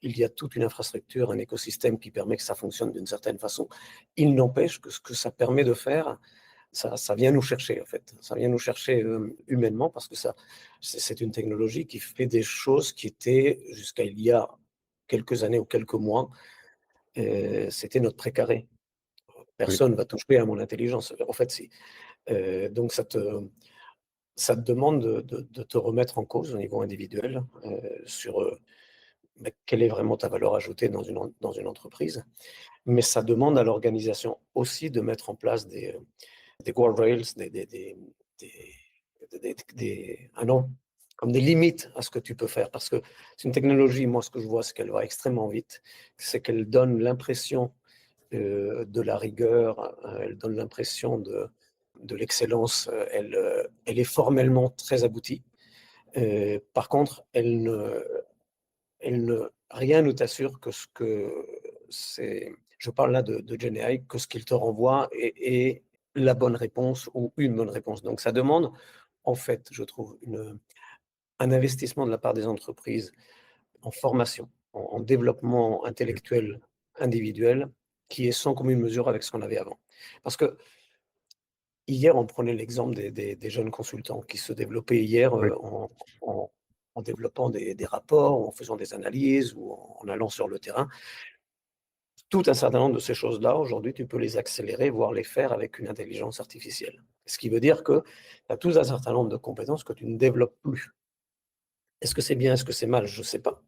il y a toute une infrastructure, un écosystème qui permet que ça fonctionne d'une certaine façon. Il n'empêche que ce que ça permet de faire, ça vient nous chercher, en fait. Ça vient nous chercher humainement, parce que c'est une technologie qui fait des choses qui étaient, jusqu'à il y a quelques années ou quelques mois, c'était notre précaré. Oui, Personne va toucher à mon intelligence. En fait, si. Donc ça te demande de te remettre en cause au niveau individuel, sur, quelle est vraiment ta valeur ajoutée dans une entreprise. Mais ça demande à l'organisation aussi de mettre en place des guardrails, des ah non, comme des limites à ce que tu peux faire. Parce que c'est une technologie, moi, ce que je vois, c'est qu'elle va extrêmement vite, c'est qu'elle donne l'impression de la rigueur, elle donne l'impression de l'excellence, elle est formellement très aboutie. Par contre, rien ne t'assure que ce que c'est, je parle là de GenAI, que ce qu'il te renvoie est la bonne réponse ou une bonne réponse. Donc ça demande, en fait, je trouve, un investissement de la part des entreprises en formation, en développement intellectuel individuel, qui est sans commune mesure avec ce qu'on avait avant. Parce que hier, on prenait l'exemple des jeunes consultants qui se développaient hier oui, en, en développant des rapports, en faisant des analyses ou en allant sur le terrain. Tout un certain nombre de ces choses-là, aujourd'hui, tu peux les accélérer, voire les faire avec une intelligence artificielle. Ce qui veut dire que tu as tout un certain nombre de compétences que tu ne développes plus. Est-ce que c'est bien, est-ce que c'est mal? Je ne sais pas.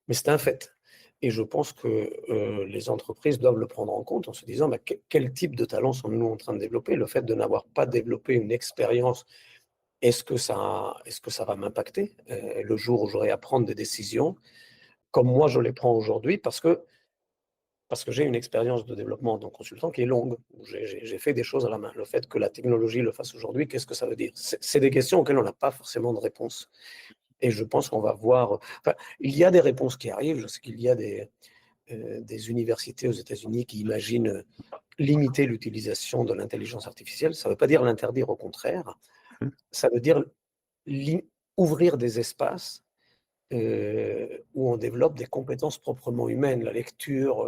Mais c'est un fait. Et je pense que les entreprises doivent le prendre en compte en se disant quel type de talent sommes-nous en train de développer? Le fait de n'avoir pas développé une expérience, est-ce que ça va m'impacter le jour où j'aurai à prendre des décisions comme moi je les prends aujourd'hui parce que j'ai une expérience de développement en tant que consultant qui est longue. J'ai fait des choses à la main. Le fait que la technologie le fasse aujourd'hui, qu'est-ce que ça veut dire? C'est des questions auxquelles on n'a pas forcément de réponse. Et je pense qu'on va voir. Enfin, il y a des réponses qui arrivent. Je sais qu'il y a des universités aux États-Unis qui imaginent limiter l'utilisation de l'intelligence artificielle. Ça ne veut pas dire l'interdire, au contraire. mhm, Ça veut dire ouvrir des espaces où on développe des compétences proprement humaines, la lecture,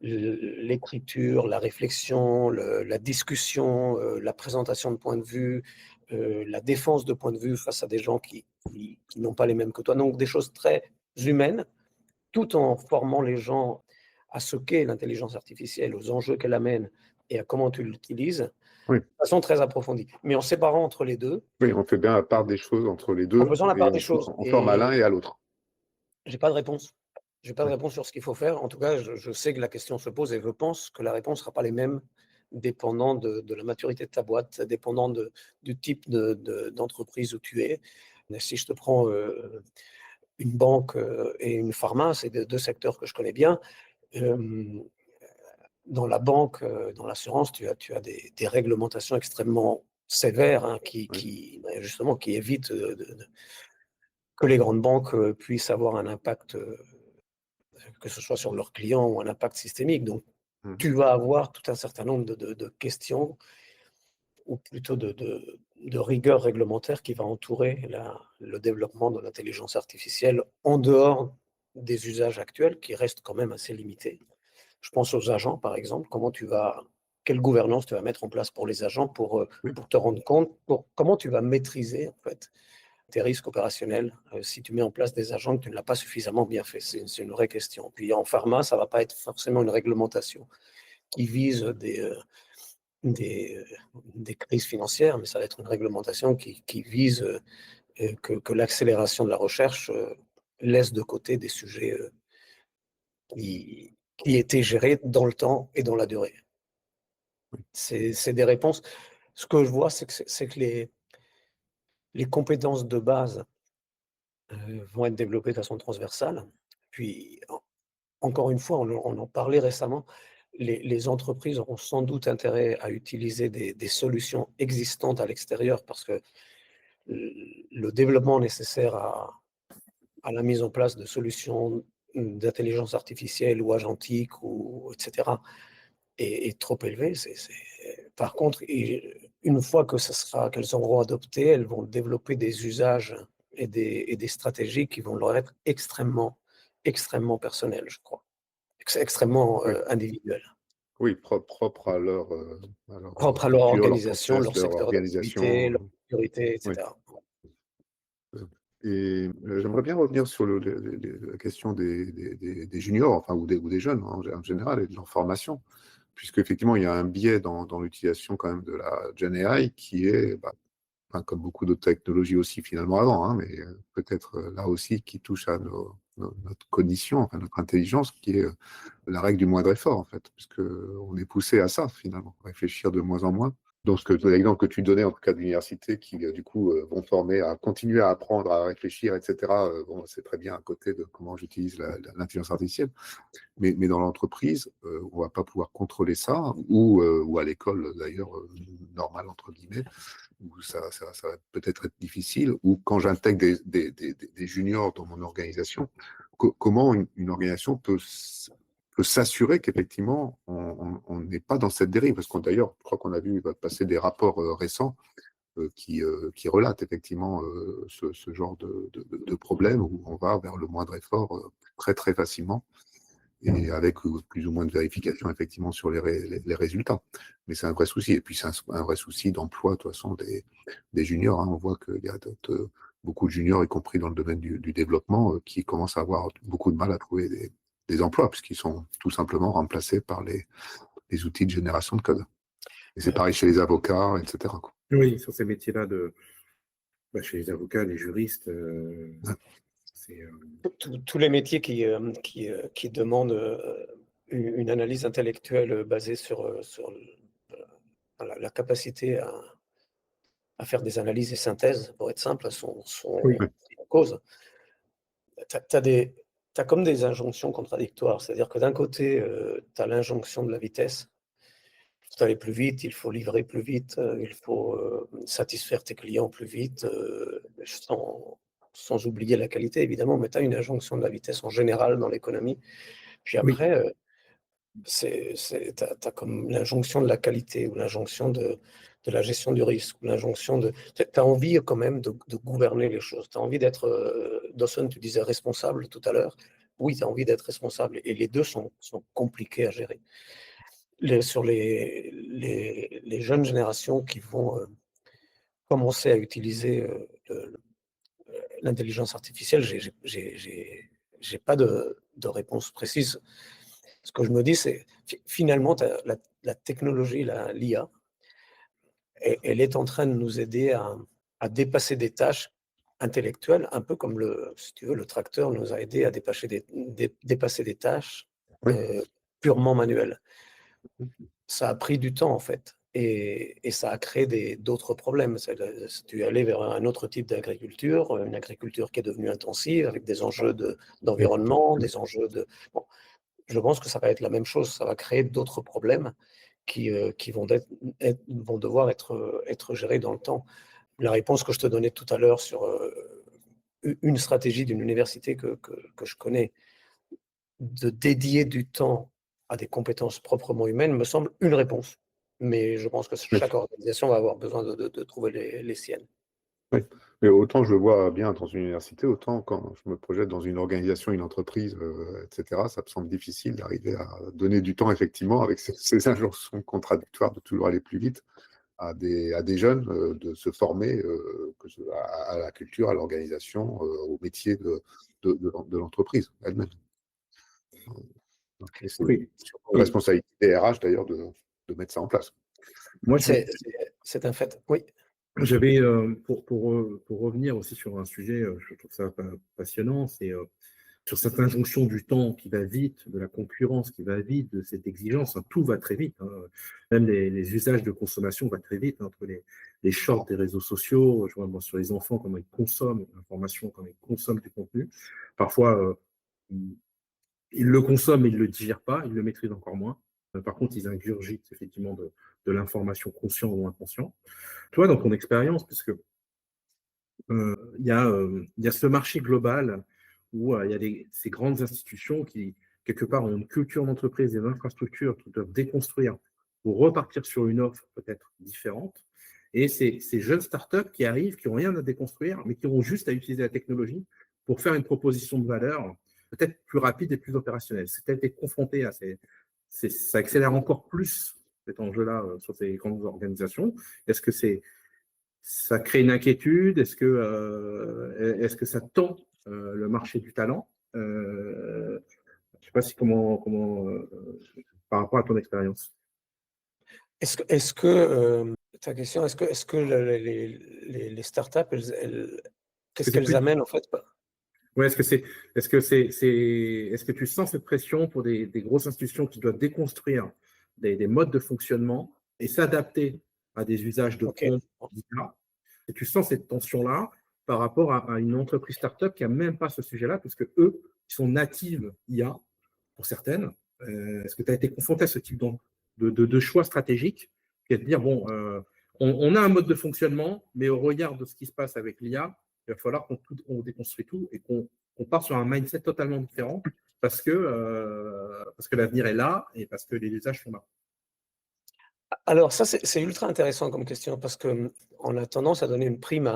l'écriture, la réflexion, la discussion, la présentation de points de vue, la défense de points de vue face à des gens qui n'ont pas les mêmes que toi. Donc des choses très humaines, tout en formant les gens à ce qu'est l'intelligence artificielle, aux enjeux qu'elle amène et à comment tu l'utilises, oui. de façon très approfondie. Mais en séparant entre les deux, Oui, on fait bien la part des choses entre les en deux faisant la et part des choses. on forme à l'un Et et à l'autre. j'ai pas de réponse. J'ai pas de Oui, réponse sur ce qu'il faut faire. En tout cas, je sais que la question se pose et je pense que la réponse ne sera pas les mêmes dépendant de la maturité de ta boîte, dépendant du type d'entreprise où tu es. Mais si je te prends une banque et une pharma, c'est deux secteurs que je connais bien. Euh, Dans la banque, dans l'assurance, tu as des réglementations extrêmement sévères, hein, oui, justement, qui évitent que les grandes banques puissent avoir un impact, que ce soit sur leurs clients ou un impact systémique. Donc, mhm, tu vas avoir tout un certain nombre de questions, ou plutôt de rigueur réglementaire qui va entourer le développement de l'intelligence artificielle en dehors des usages actuels qui restent quand même assez limités. Je pense aux agents, par exemple. Quelle gouvernance tu vas mettre en place pour les agents oui, pour te rendre compte, comment tu vas maîtriser en fait tes risques opérationnels si tu mets en place des agents que tu ne l'as pas suffisamment bien fait. C'est une vraie question. Puis en pharma, ça ne va pas être forcément une réglementation qui vise des, euh, des crises financières, mais ça va être une réglementation qui vise que l'accélération de la recherche laisse de côté des sujets qui étaient gérés dans le temps et dans la durée. C'est des réponses. Ce que je vois, c'est que les compétences de base vont être développées de façon transversale. Puis, encore une fois, on en parlait récemment, les entreprises auront sans doute intérêt à utiliser des solutions existantes à l'extérieur parce que le développement nécessaire à la mise en place de solutions d'intelligence artificielle ou agentique, etc., est trop élevé. Par contre, une fois qu'elles auront adopté, elles vont développer des usages et des stratégies qui vont leur être extrêmement, extrêmement personnelles, je crois. Extrêmement oui, individuelles. oui, propre à leur Propres à leur culture, leur organisation, process, leur leur secteur d'activité, organisation. leur sécurité, Oui. etc. Et j'aimerais bien revenir sur la question des juniors, enfin, ou des jeunes en général, et de leur formation, puisqu'effectivement, il y a un biais dans l'utilisation quand même de la Gen AI qui est, enfin, comme beaucoup d'autres technologies aussi finalement avant, hein, mais peut-être là aussi qui touche à notre cognition, enfin, notre intelligence, qui est la règle du moindre effort, en fait, puisqu'on est poussé à ça finalement, réfléchir de moins en moins. Donc, l'exemple que tu donnais, en tout cas, de l'université, qui, du coup, vont former à continuer à apprendre, à réfléchir, etc., bon, c'est très bien à côté de comment j'utilise l'intelligence artificielle. Mais dans l'entreprise, on ne va pas pouvoir contrôler ça, ou à l'école, d'ailleurs, normale, entre guillemets, où ça va peut-être être difficile, ou quand j'intègre des juniors dans mon organisation, comment une organisation peut s'assurer qu'effectivement, on n'est pas dans cette dérive. Parce qu'on d'ailleurs, je crois qu'on a vu passer des rapports récents qui relatent effectivement ce genre de problème où on va vers le moindre effort très, très facilement et avec plus ou moins de vérification effectivement sur les résultats. Mais c'est un vrai souci. Et puis c'est un vrai souci d'emploi, de toute façon, des juniors. Hein. On voit qu'il y a beaucoup de juniors, y compris dans le domaine du développement, qui commencent à avoir beaucoup de mal à trouver des emplois, puisqu'ils sont tout simplement remplacés par les outils de génération de code. Et c'est pareil chez les avocats, etc. quoi. Oui, sur ces métiers-là, chez les avocats, les juristes, Ouais. c'est Tous les métiers qui demandent une analyse intellectuelle basée sur la capacité à faire des analyses et synthèses, pour être simple, sont oui. en cause. Tu as comme des injonctions contradictoires. C'est-à-dire que d'un côté, tu as l'injonction de la vitesse. Il faut aller plus vite, il faut livrer plus vite, il faut satisfaire tes clients plus vite, sans oublier la qualité, évidemment, mais tu as une injonction de la vitesse en général dans l'économie. Puis Oui. après, tu as comme l'injonction de la qualité ou l'injonction de la gestion du risque, ou l'injonction de... Tu as envie quand même de gouverner les choses. Tu as envie d'être... Dawson, tu disais responsable tout à l'heure. Oui, tu as envie d'être responsable. Et les deux sont compliqués à gérer. Sur les jeunes générations qui vont commencer à utiliser l'intelligence artificielle, j'ai pas de réponse précise. Ce que je me dis, c'est finalement, la technologie, l'IA, elle est en train de nous aider à dépasser des tâches intellectuelles, un peu comme, si tu veux, le tracteur nous a aidé à dépasser des tâches Oui. purement manuelles. Ça a pris du temps, en fait, et ça a créé d'autres problèmes. Tu es allé vers un autre type d'agriculture, une agriculture qui est devenue intensive, avec des enjeux d'environnement, des enjeux de... Bon, je pense que ça va être la même chose, ça va créer d'autres problèmes qui vont devoir être gérés dans le temps. La réponse que je te donnais tout à l'heure sur une stratégie d'une université que je connais, de dédier du temps à des compétences proprement humaines, me semble une réponse. Mais je pense que chaque organisation va avoir besoin de trouver les siennes. Oui. Mais autant je le vois bien dans une université, autant quand je me projette dans une organisation, une entreprise, etc., ça me semble difficile d'arriver à donner du temps, effectivement, avec ces injonctions contradictoires de toujours aller plus vite, à des jeunes de se former à la culture, à l'organisation, au métier de l'entreprise elle-même. Et c'est Oui. une responsabilité des RH, d'ailleurs, de mettre ça en place. Moi, C'est un fait, oui. j'avais, pour revenir aussi sur un sujet, je trouve ça passionnant, c'est sur cette injonction du temps qui va vite, de la concurrence qui va vite, de cette exigence, hein, tout va très vite. Hein. Même les usages de consommation vont très vite, hein, entre les shorts des réseaux sociaux, je vois moi, sur les enfants, comment ils consomment l'information, comment ils consomment du contenu. Parfois, ils le consomment, mais ils ne le digèrent pas, ils le maîtrisent encore moins. Par contre, ils ingurgitent effectivement de l'information consciente ou inconsciente. Toi, dans ton expérience, puisque il y a ce marché global où il y a ces grandes institutions qui, quelque part, ont une culture d'entreprise et une infrastructure qui doivent déconstruire pour repartir sur une offre peut-être différente. Et ces jeunes startups qui arrivent, qui n'ont rien à déconstruire, mais qui ont juste à utiliser la technologie pour faire une proposition de valeur peut-être plus rapide et plus opérationnelle. C'est peut-être être confronté à ça accélère encore plus cet enjeu-là sur ces grandes organisations. Est-ce que c'est ça crée une inquiétude? Est-ce que ça tend le marché du talent? Je ne sais pas si par rapport à ton expérience. Ta question, est-ce que les startups, qu'est-ce Est-ce que qu'elles amènent en fait? Ouais, est-ce que tu sens cette pression pour des grosses institutions qui doivent déconstruire des modes de fonctionnement et s'adapter à des usages de Ok. prompts d'IA? Et tu sens cette tension-là par rapport à une entreprise startup qui n'a même pas ce sujet-là, puisque eux, ils sont natives IA pour certaines. Est-ce que tu as été confronté à ce type de choix stratégiques, qui est de dire, bon, on a un mode de fonctionnement, mais au regard de ce qui se passe avec l'IA, il va falloir qu'on déconstruit tout et qu'on part sur un mindset totalement différent parce que l'avenir est là et parce que les usages sont là. Alors ça, c'est ultra intéressant comme question parce qu'on a tendance à donner une prime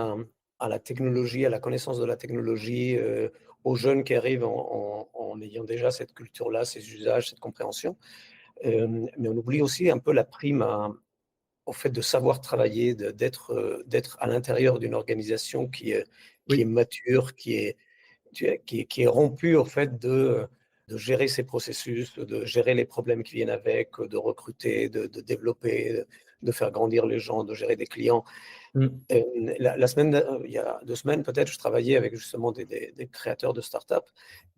à la technologie, à la connaissance de la technologie, aux jeunes qui arrivent en ayant déjà cette culture-là, ces usages, cette compréhension. Mais on oublie aussi un peu la prime au fait de savoir travailler, d'être à l'intérieur d'une organisation qui est mature, qui est rompue au fait de gérer ses processus, de gérer les problèmes qui viennent avec, de recruter, de développer, de faire grandir les gens, de gérer des clients. Il y a 2 semaines peut-être, je travaillais avec justement des créateurs de startups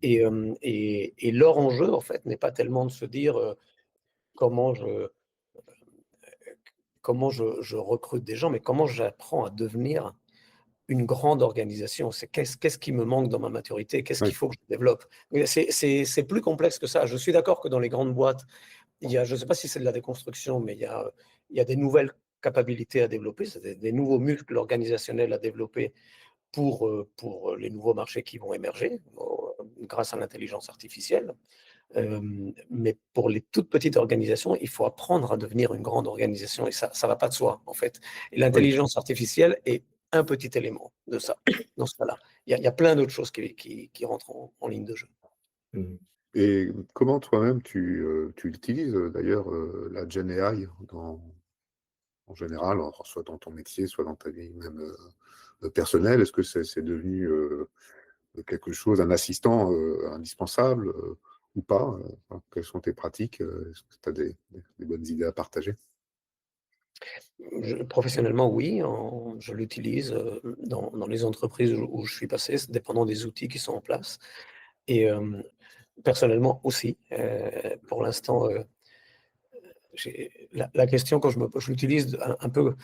et leur enjeu en fait n'est pas tellement de se dire comment je recrute des gens, mais comment j'apprends à devenir une grande organisation. C'est qu'est-ce qui me manque dans ma maturité, qu'est-ce qu'il faut que je développe. C'est plus complexe que ça. Je suis d'accord que dans les grandes boîtes, je ne sais pas si c'est de la déconstruction, mais il y a des nouvelles capacités à développer, c'est des nouveaux muscles organisationnels à développer pour les nouveaux marchés qui vont émerger grâce à l'intelligence artificielle. Mais pour les toutes petites organisations, il faut apprendre à devenir une grande organisation et ça ne va pas de soi, en fait. Et l'intelligence artificielle est un petit élément de ça, dans ce cas-là. Il y a plein d'autres choses qui rentrent en ligne de jeu. Et comment toi-même tu utilises d'ailleurs la Gen AI en général, soit dans ton métier, soit dans ta vie même personnelle? Est-ce que c'est devenu quelque chose, un assistant indispensable ou pas? Quelles sont tes pratiques? Est-ce que tu as des bonnes idées à partager? Professionnellement, oui, je l'utilise dans les entreprises où je suis passé, dépendant des outils qui sont en place. Et personnellement aussi, pour l'instant, la question quand je l'utilise un peu.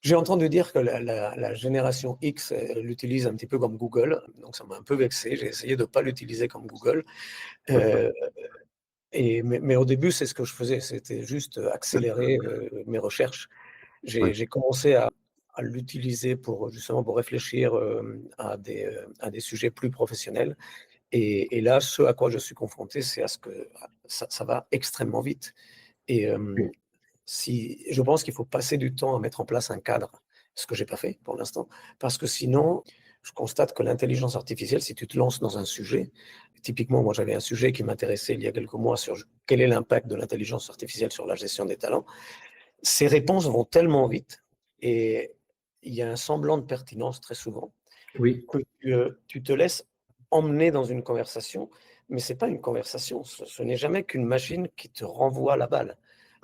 J'ai entendu dire que la génération X l'utilise un petit peu comme Google, donc ça m'a un peu vexé. J'ai essayé de ne pas l'utiliser comme Google. Mais au début, c'est ce que je faisais, c'était juste accélérer mes recherches. J'ai commencé à l'utiliser justement pour réfléchir à des sujets plus professionnels. Et là, ce à quoi je suis confronté, c'est à ce que ça va extrêmement vite. Et je pense qu'il faut passer du temps à mettre en place un cadre, ce que je n'ai pas fait pour l'instant, parce que sinon, je constate que l'intelligence artificielle, si tu te lances dans un sujet, typiquement, moi j'avais un sujet qui m'intéressait il y a quelques mois sur quel est l'impact de l'intelligence artificielle sur la gestion des talents, ces réponses vont tellement vite et il y a un semblant de pertinence très souvent que tu te laisses emmener dans une conversation, mais ce n'est pas une conversation, ce n'est jamais qu'une machine qui te renvoie la balle.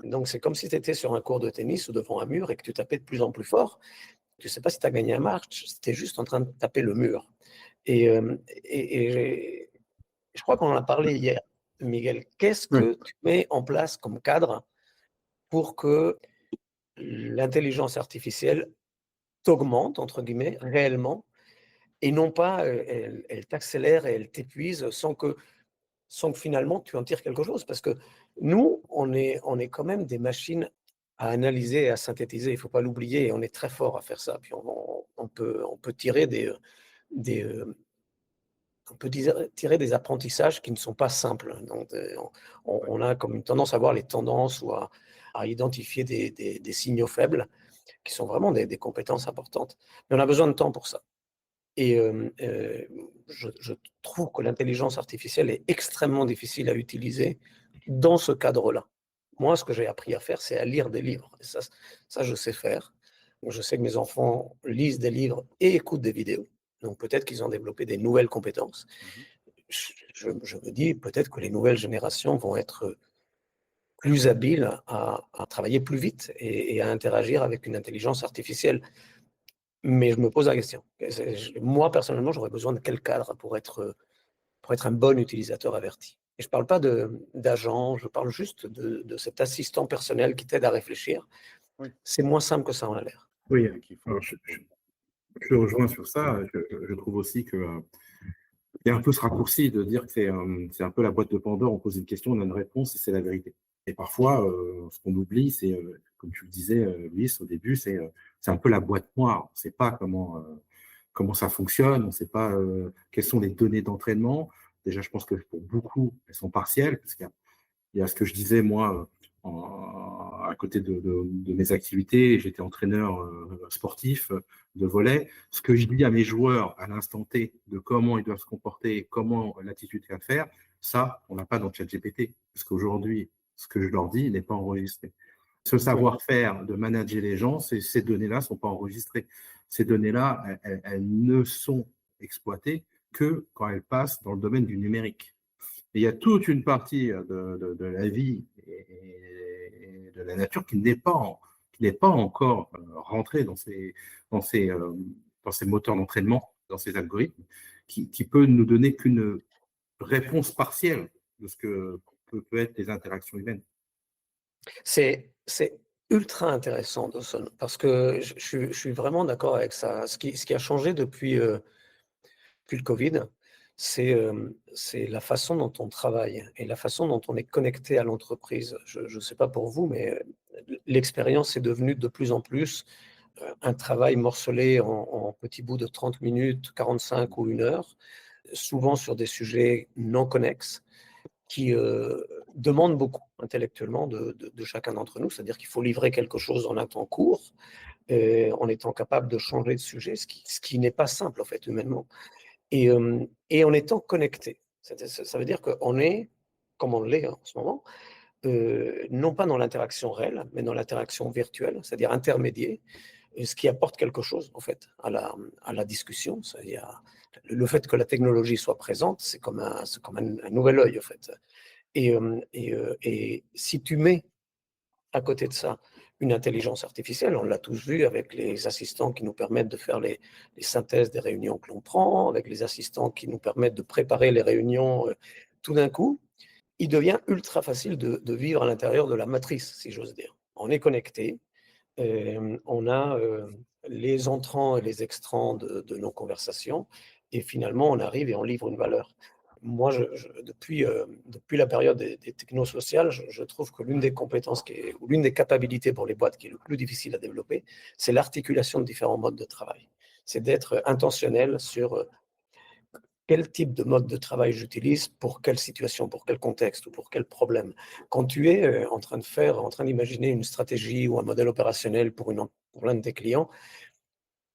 Donc, c'est comme si tu étais sur un court de tennis ou devant un mur et que tu tapais de plus en plus fort. Tu ne sais pas si tu as gagné un match, tu es juste en train de taper le mur. Et je crois qu'on en a parlé hier, Miguel. Qu'est-ce que tu mets en place comme cadre pour que l'intelligence artificielle t'augmente, entre guillemets, réellement, et non pas elle t'accélère et elle t'épuise sans que finalement tu en tires quelque chose. Parce que nous, on est quand même des machines à analyser et à synthétiser. Il ne faut pas l'oublier, et on est très fort à faire ça. Puis on peut tirer tirer des apprentissages qui ne sont pas simples. Donc, on a comme une tendance à voir les tendances ou à identifier des signaux faibles qui sont vraiment des compétences importantes. Mais on a besoin de temps pour ça. Et je trouve que l'intelligence artificielle est extrêmement difficile à utiliser dans ce cadre-là. Moi, ce que j'ai appris à faire, c'est à lire des livres. Et ça, je sais faire. Je sais que mes enfants lisent des livres et écoutent des vidéos. Donc peut-être qu'ils ont développé des nouvelles compétences. Je me dis peut-être que les nouvelles générations vont être plus habiles à travailler plus vite et à interagir avec une intelligence artificielle. Mais je me pose la question. Moi, personnellement, j'aurais besoin de quel cadre pour être un bon utilisateur averti. Et je ne parle pas d'agent, je parle juste de cet assistant personnel qui t'aide à réfléchir. Oui. C'est moins simple que ça en a l'air. Oui, Et qu'il faut- alors, je rejoins sur ça. Je trouve aussi que il y a un peu ce raccourci de dire que c'est un peu la boîte de Pandore, on pose une question, on a une réponse et c'est la vérité. Et parfois, ce qu'on oublie, c'est, comme tu le disais, Luis, au début, c'est un peu la boîte noire. On ne sait pas comment ça fonctionne, on ne sait pas quelles sont les données d'entraînement. Déjà, je pense que pour beaucoup, elles sont partielles, parce qu'il y a ce que je disais, moi, à côté de mes activités, j'étais entraîneur sportif de volley. Ce que je dis à mes joueurs à l'instant T de comment ils doivent se comporter, comment l'attitude qu'il y a à faire, ça, on n'a pas dans le ChatGPT. Parce qu'aujourd'hui, ce que je leur dis n'est pas enregistré. Ce savoir-faire de manager les gens, ces données-là ne sont pas enregistrées. Ces données-là, elles ne sont exploitées que quand elles passent dans le domaine du numérique. Et il y a toute une partie de la vie et de la nature qui n'est pas encore rentrée dans ces moteurs d'entraînement, dans ces algorithmes, qui peut nous donner qu'une réponse partielle de ce que peut être les interactions humaines. C'est ultra intéressant, Dawson, parce que je suis vraiment d'accord avec ça. Ce qui a changé depuis le Covid, c'est la façon dont on travaille et la façon dont on est connecté à l'entreprise. Je ne sais pas pour vous, mais l'expérience est devenue de plus en plus un travail morcelé en petits bouts de 30 minutes, 45 ou 1 heure, souvent sur des sujets non connexes, qui demandent beaucoup intellectuellement de chacun d'entre nous. C'est-à-dire qu'il faut livrer quelque chose en un temps court, en étant capable de changer de sujet, ce qui n'est pas simple en fait humainement. Et en étant connecté. Ça veut dire qu'on est, comme on l'est en ce moment, non pas dans l'interaction réelle, mais dans l'interaction virtuelle, c'est-à-dire intermédiaire, ce qui apporte quelque chose en fait à la discussion. C'est-à-dire le fait que la technologie soit présente, c'est comme un nouvel œil en fait. Et si tu mets à côté de ça une intelligence artificielle, on l'a tous vu avec les assistants qui nous permettent de faire les synthèses des réunions que l'on prend, avec les assistants qui nous permettent de préparer les réunions, tout d'un coup, il devient ultra facile de vivre à l'intérieur de la matrice, si j'ose dire. On est connecté, on a les entrants et les extrants de nos conversations, et finalement, on arrive et on livre une valeur. Moi, depuis la période des technosociales, je trouve que l'une des compétences ou l'une des capacités pour les boîtes qui est le plus difficile à développer, c'est l'articulation de différents modes de travail. C'est d'être intentionnel sur quel type de mode de travail j'utilise, pour quelle situation, pour quel contexte ou pour quel problème. Quand tu es en train d'imaginer une stratégie ou un modèle opérationnel pour l'un de tes clients,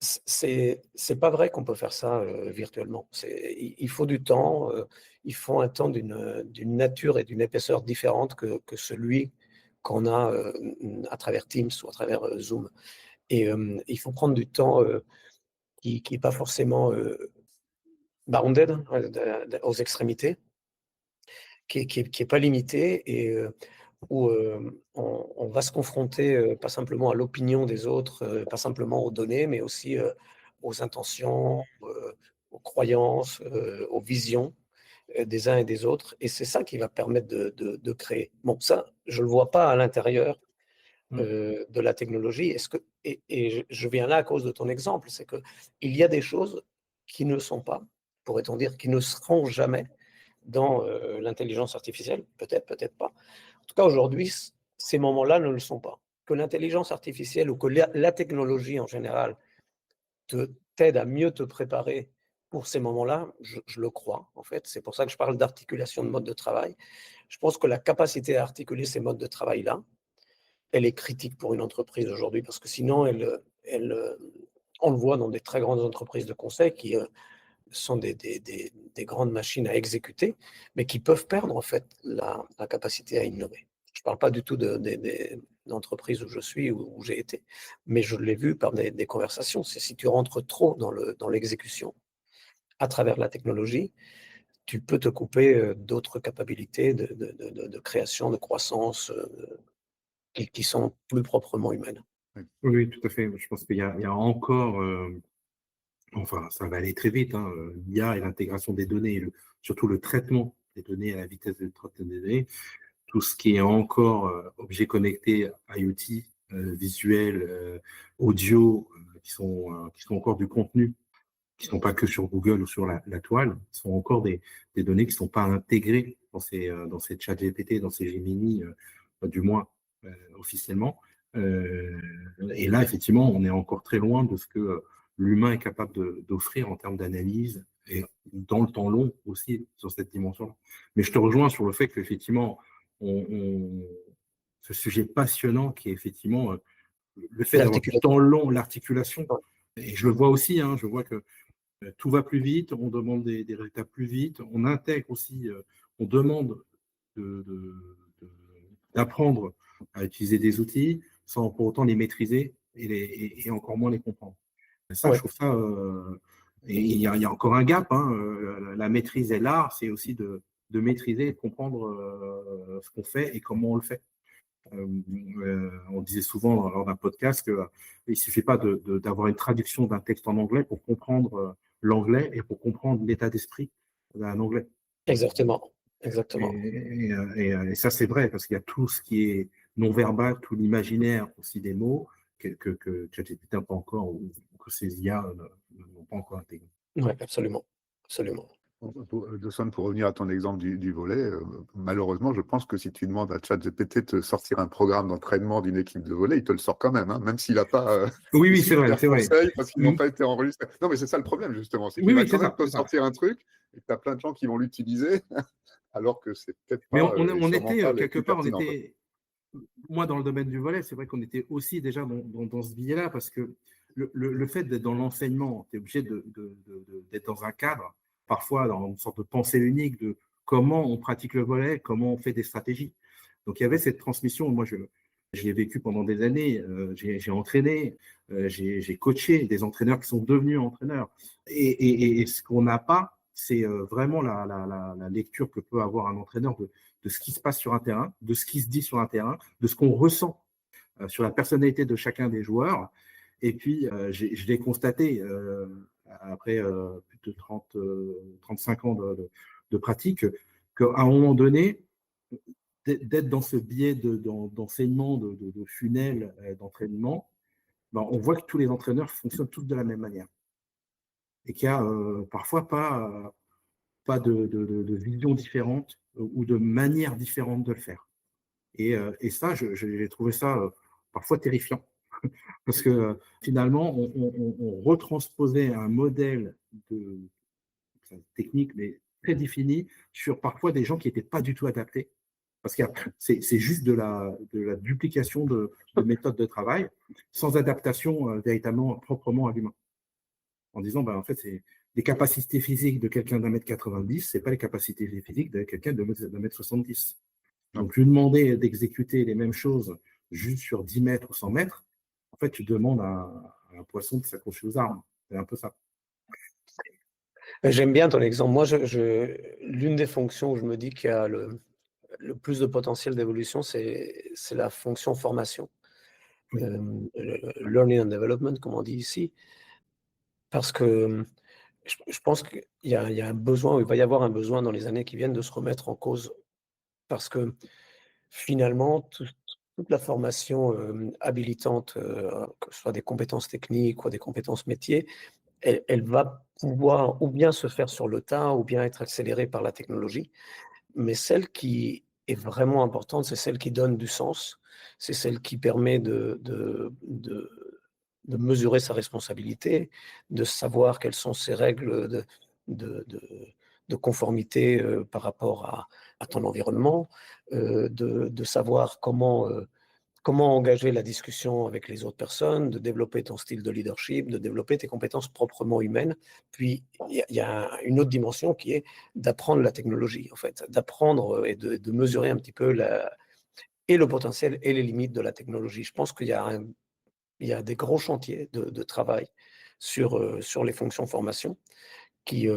c'est pas vrai qu'on peut faire ça virtuellement. Il faut du temps, il faut un temps d'une nature et d'une épaisseur différente que celui qu'on a à travers Teams ou à travers Zoom. Et il faut prendre du temps qui n'est pas forcément bounded aux extrémités, qui est pas limité et où on va se confronter pas simplement à l'opinion des autres, pas simplement aux données, mais aussi aux intentions, aux croyances, aux visions des uns et des autres. Et c'est ça qui va permettre de créer. Bon, ça, je ne le vois pas à l'intérieur de la technologie. Et je viens là à cause de ton exemple, c'est qu'il y a des choses qui ne sont pas, pourrait-on dire, qui ne seront jamais dans l'intelligence artificielle, peut-être, peut-être pas. En tout cas, aujourd'hui, ces moments-là ne le sont pas. Que l'intelligence artificielle ou que la technologie en général t'aide à mieux te préparer pour ces moments-là, je le crois, en fait. C'est pour ça que je parle d'articulation de mode de travail. Je pense que la capacité à articuler ces modes de travail-là, elle est critique pour une entreprise aujourd'hui, parce que sinon, on le voit dans des très grandes entreprises de conseil qui sont des grandes machines à exécuter, mais qui peuvent perdre en fait la capacité à innover. Je ne parle pas du tout d'entreprise où je suis, où j'ai été, mais je l'ai vu par des conversations. C'est si tu rentres trop dans l'exécution à travers la technologie, tu peux te couper d'autres capacités de création, de croissance qui sont plus proprement humaines. Oui, tout à fait. Je pense qu'il y a encore, enfin, ça va aller très vite, hein, l'IA et l'intégration des données, surtout le traitement des données à la vitesse de traitement des données, tout ce qui est encore objets connectés, IoT, visuel, audio, qui sont encore du contenu, qui ne sont pas que sur Google ou sur la toile, sont encore des données qui ne sont pas intégrées dans ces chats GPT, dans ces Gemini, du moins officiellement. Et là, effectivement, on est encore très loin de ce que l'humain est capable d'offrir en termes d'analyse et dans le temps long aussi sur cette dimension-là. Mais je te rejoins sur le fait qu'effectivement, ce sujet passionnant qui est effectivement le fait d'avoir du temps long, l'articulation, et je le vois aussi, hein, je vois que tout va plus vite, on demande des résultats plus vite, on intègre aussi, on demande d'apprendre à utiliser des outils sans pour autant les maîtriser et encore moins les comprendre. Et ça, je trouve ça. Et il y a encore un gap. Hein, la maîtrise et l'art, c'est aussi de maîtriser et de comprendre ce qu'on fait et comment on le fait. On disait souvent lors d'un podcast qu'il ne suffit pas d'avoir une traduction d'un texte en anglais pour comprendre l'anglais et pour comprendre l'état d'esprit d'un anglais. Exactement. Exactement. Et ça, c'est vrai, parce qu'il y a tout ce qui est non-verbal, tout l'imaginaire aussi des mots que ChatGPT n'a pas encore, ou que ces IA n'ont pas encore intégré. Oui, absolument. Absolument. Pour revenir à ton exemple du volley, malheureusement, je pense que si tu demandes à ChatGPT de te sortir un programme d'entraînement d'une équipe de volley, il te le sort quand même, hein, même s'il n'a pas. Oui, c'est vrai. Parce qu'ils n'ont pas été enregistrés. Non, mais c'est ça le problème, justement. C'est qu'il va quand même te sortir un truc, et tu as plein de gens qui vont l'utiliser, alors que c'est peut-être pas. Mais on était, pas quelque part, moi, dans le domaine du volley, c'est vrai qu'on était aussi déjà dans ce biais-là, parce que le fait d'être dans l'enseignement, tu es obligé d'être dans un cadre, parfois dans une sorte de pensée unique de comment on pratique le volley, comment on fait des stratégies. Donc, il y avait cette transmission. Moi, je l'ai vécu pendant des années. J'ai entraîné, j'ai coaché des entraîneurs qui sont devenus entraîneurs. Et ce qu'on n'a pas, c'est vraiment la lecture que peut avoir un entraîneur de ce qui se passe sur un terrain, de ce qui se dit sur un terrain, de ce qu'on ressent sur la personnalité de chacun des joueurs. Et puis, je l'ai constaté après plus de 35 ans de pratique, qu'à un moment donné, d'être dans ce biais d'enseignement, de funnel d'entraînement, ben, on voit que tous les entraîneurs fonctionnent tous de la même manière. Et qu'il n'y a parfois pas de vision différente ou de manière différente de le faire. Et ça, j'ai trouvé ça parfois terrifiant. Parce que finalement, on retransposait un modèle technique, mais très défini, sur parfois des gens qui n'étaient pas du tout adaptés. Parce que c'est juste de la duplication de méthodes de travail, sans adaptation véritablement proprement à l'humain. En disant, ben, en fait, c'est les capacités physiques de quelqu'un d'1m90, ce n'est pas les capacités physiques de quelqu'un d'1m70. Donc, lui demander d'exécuter les mêmes choses juste sur 10 mètres ou 100 mètres, en fait, tu demandes à un poisson de s'accrocher aux armes. C'est un peu ça. J'aime bien ton exemple. Moi, l'une des fonctions où je me dis qu'il y a le plus de potentiel d'évolution, c'est la fonction formation. Oui. Learning and development, comme on dit ici. Parce que je pense qu'il y a un besoin, il va y avoir un besoin dans les années qui viennent de se remettre en cause. Parce que finalement, toute la formation habilitante, que ce soit des compétences techniques ou des compétences métiers, elle va pouvoir ou bien se faire sur le tas ou bien être accélérée par la technologie. Mais celle qui est vraiment importante, c'est celle qui donne du sens, c'est celle qui permet de mesurer sa responsabilité, de savoir quelles sont ses règles de conformité par rapport à ton environnement, de savoir comment engager la discussion avec les autres personnes, de développer ton style de leadership, de développer tes compétences proprement humaines. Puis, il y a une autre dimension qui est d'apprendre la technologie, en fait, d'apprendre et de mesurer un petit peu et le potentiel et les limites de la technologie. Je pense qu'il y a des gros chantiers de travail sur les fonctions formation qui,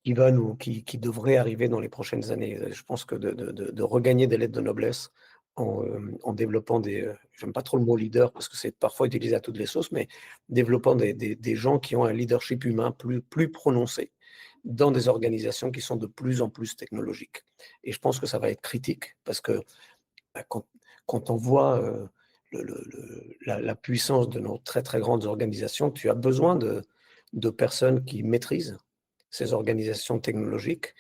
qui devrait arriver dans les prochaines années. Je pense que de regagner des lettres de noblesse en développant j'aime pas trop le mot leader parce que c'est parfois utilisé à toutes les sauces, mais développant des gens qui ont un leadership humain plus prononcé dans des organisations qui sont de plus en plus technologiques. Et je pense que ça va être critique parce que bah, quand on voit la puissance de nos très très grandes organisations, tu as besoin de personnes qui maîtrisent ces organisations technologiques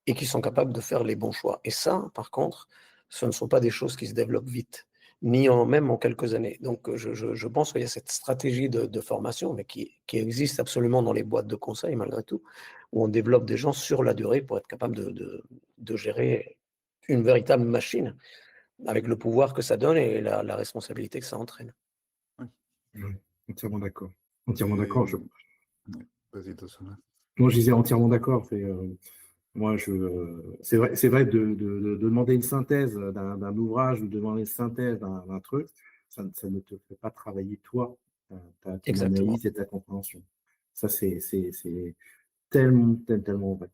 et qui sont capables de faire les bons choix. Et ça, par contre, ce ne sont pas des choses qui se développent vite, même en quelques années. Donc, je pense qu'il y a cette stratégie de formation, mais qui existe absolument dans les boîtes de conseil, malgré tout, où on développe des gens sur la durée pour être capable de gérer une véritable machine avec le pouvoir que ça donne et la responsabilité que ça entraîne. Oui, entièrement d'accord. Entièrement d'accord. Vas-y, Dossona. Moi, je disais entièrement d'accord. Moi, c'est vrai de demander une synthèse d'un ouvrage ou de demander une synthèse d'un truc, ça ne te fait pas travailler toi, ton Exactement. analyse et ta compréhension. Ça, c'est tellement vrai.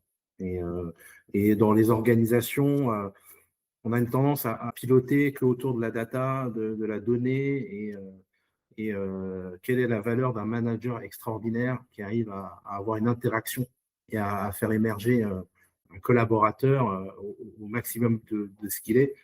Et dans les organisations, on a une tendance à piloter qu'autour de la data, de la donnée et quelle est la valeur d'un manager extraordinaire qui arrive à avoir une interaction et à faire émerger un collaborateur au maximum de ce qu'il est,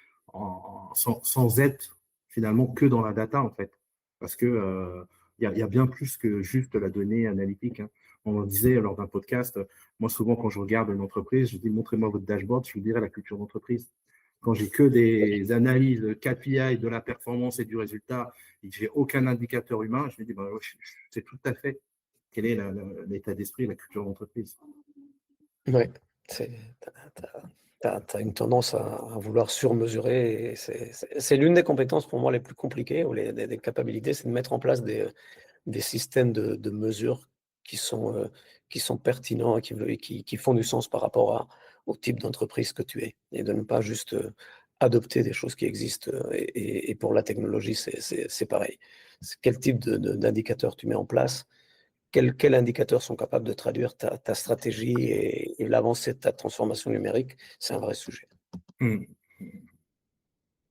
sans être finalement que dans la data en fait. Parce que y a bien plus que juste la donnée analytique. Hein. On en disait lors d'un podcast, moi souvent quand je regarde une entreprise, je dis montrez-moi votre dashboard, je vous dirai la culture d'entreprise. Quand j'ai que des analyses KPI de la performance et du résultat, et que j'ai aucun indicateur humain, je me dis, je sais tout à fait quel est l'état d'esprit, la culture d'entreprise. Oui, tu as une tendance à vouloir surmesurer. Et c'est l'une des compétences pour moi les plus compliquées, ou des capacités, c'est de mettre en place des systèmes de mesure qui sont pertinents et qui font du sens par rapport au type d'entreprise que tu es. Et de ne pas juste adopter des choses qui existent. Et pour la technologie, c'est pareil. Quel type d'indicateurs tu mets en place? Quels indicateurs sont capables de traduire ta stratégie et l'avancée de ta transformation numérique? C'est un vrai sujet. Mmh.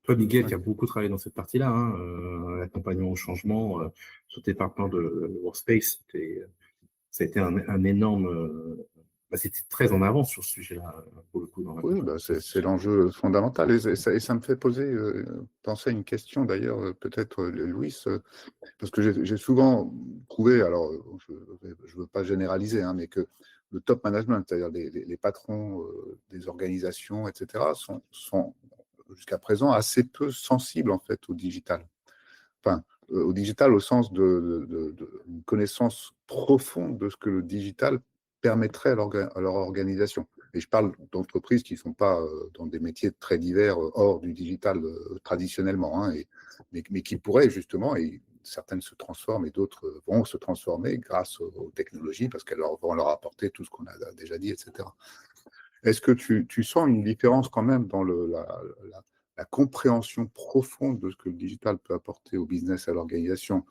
Toi, Miguel, qui a beaucoup travaillé dans cette partie-là, hein, l'accompagnement au changement, sur tes partenaires de Workspace, ça a été un énorme. C'était très en avance sur ce sujet-là, pour le coup. Oui, c'est l'enjeu fondamental. Et ça me fait penser à une question d'ailleurs, peut-être Louis, parce que j'ai souvent trouvé, alors je ne veux pas généraliser, hein, mais que le top management, c'est-à-dire les patrons des organisations, etc., sont jusqu'à présent assez peu sensibles en fait au digital. Enfin, au digital au sens d'une connaissance profonde de ce que le digital permettrait à leur organisation. Et je parle d'entreprises qui ne sont pas dans des métiers très divers hors du digital traditionnellement, hein, mais qui pourraient justement, et certaines se transforment et d'autres vont se transformer grâce aux technologies parce qu'elles vont leur apporter tout ce qu'on a déjà dit, etc. Est-ce que tu sens une différence quand même dans la compréhension profonde de ce que le digital peut apporter au business, à l'organisation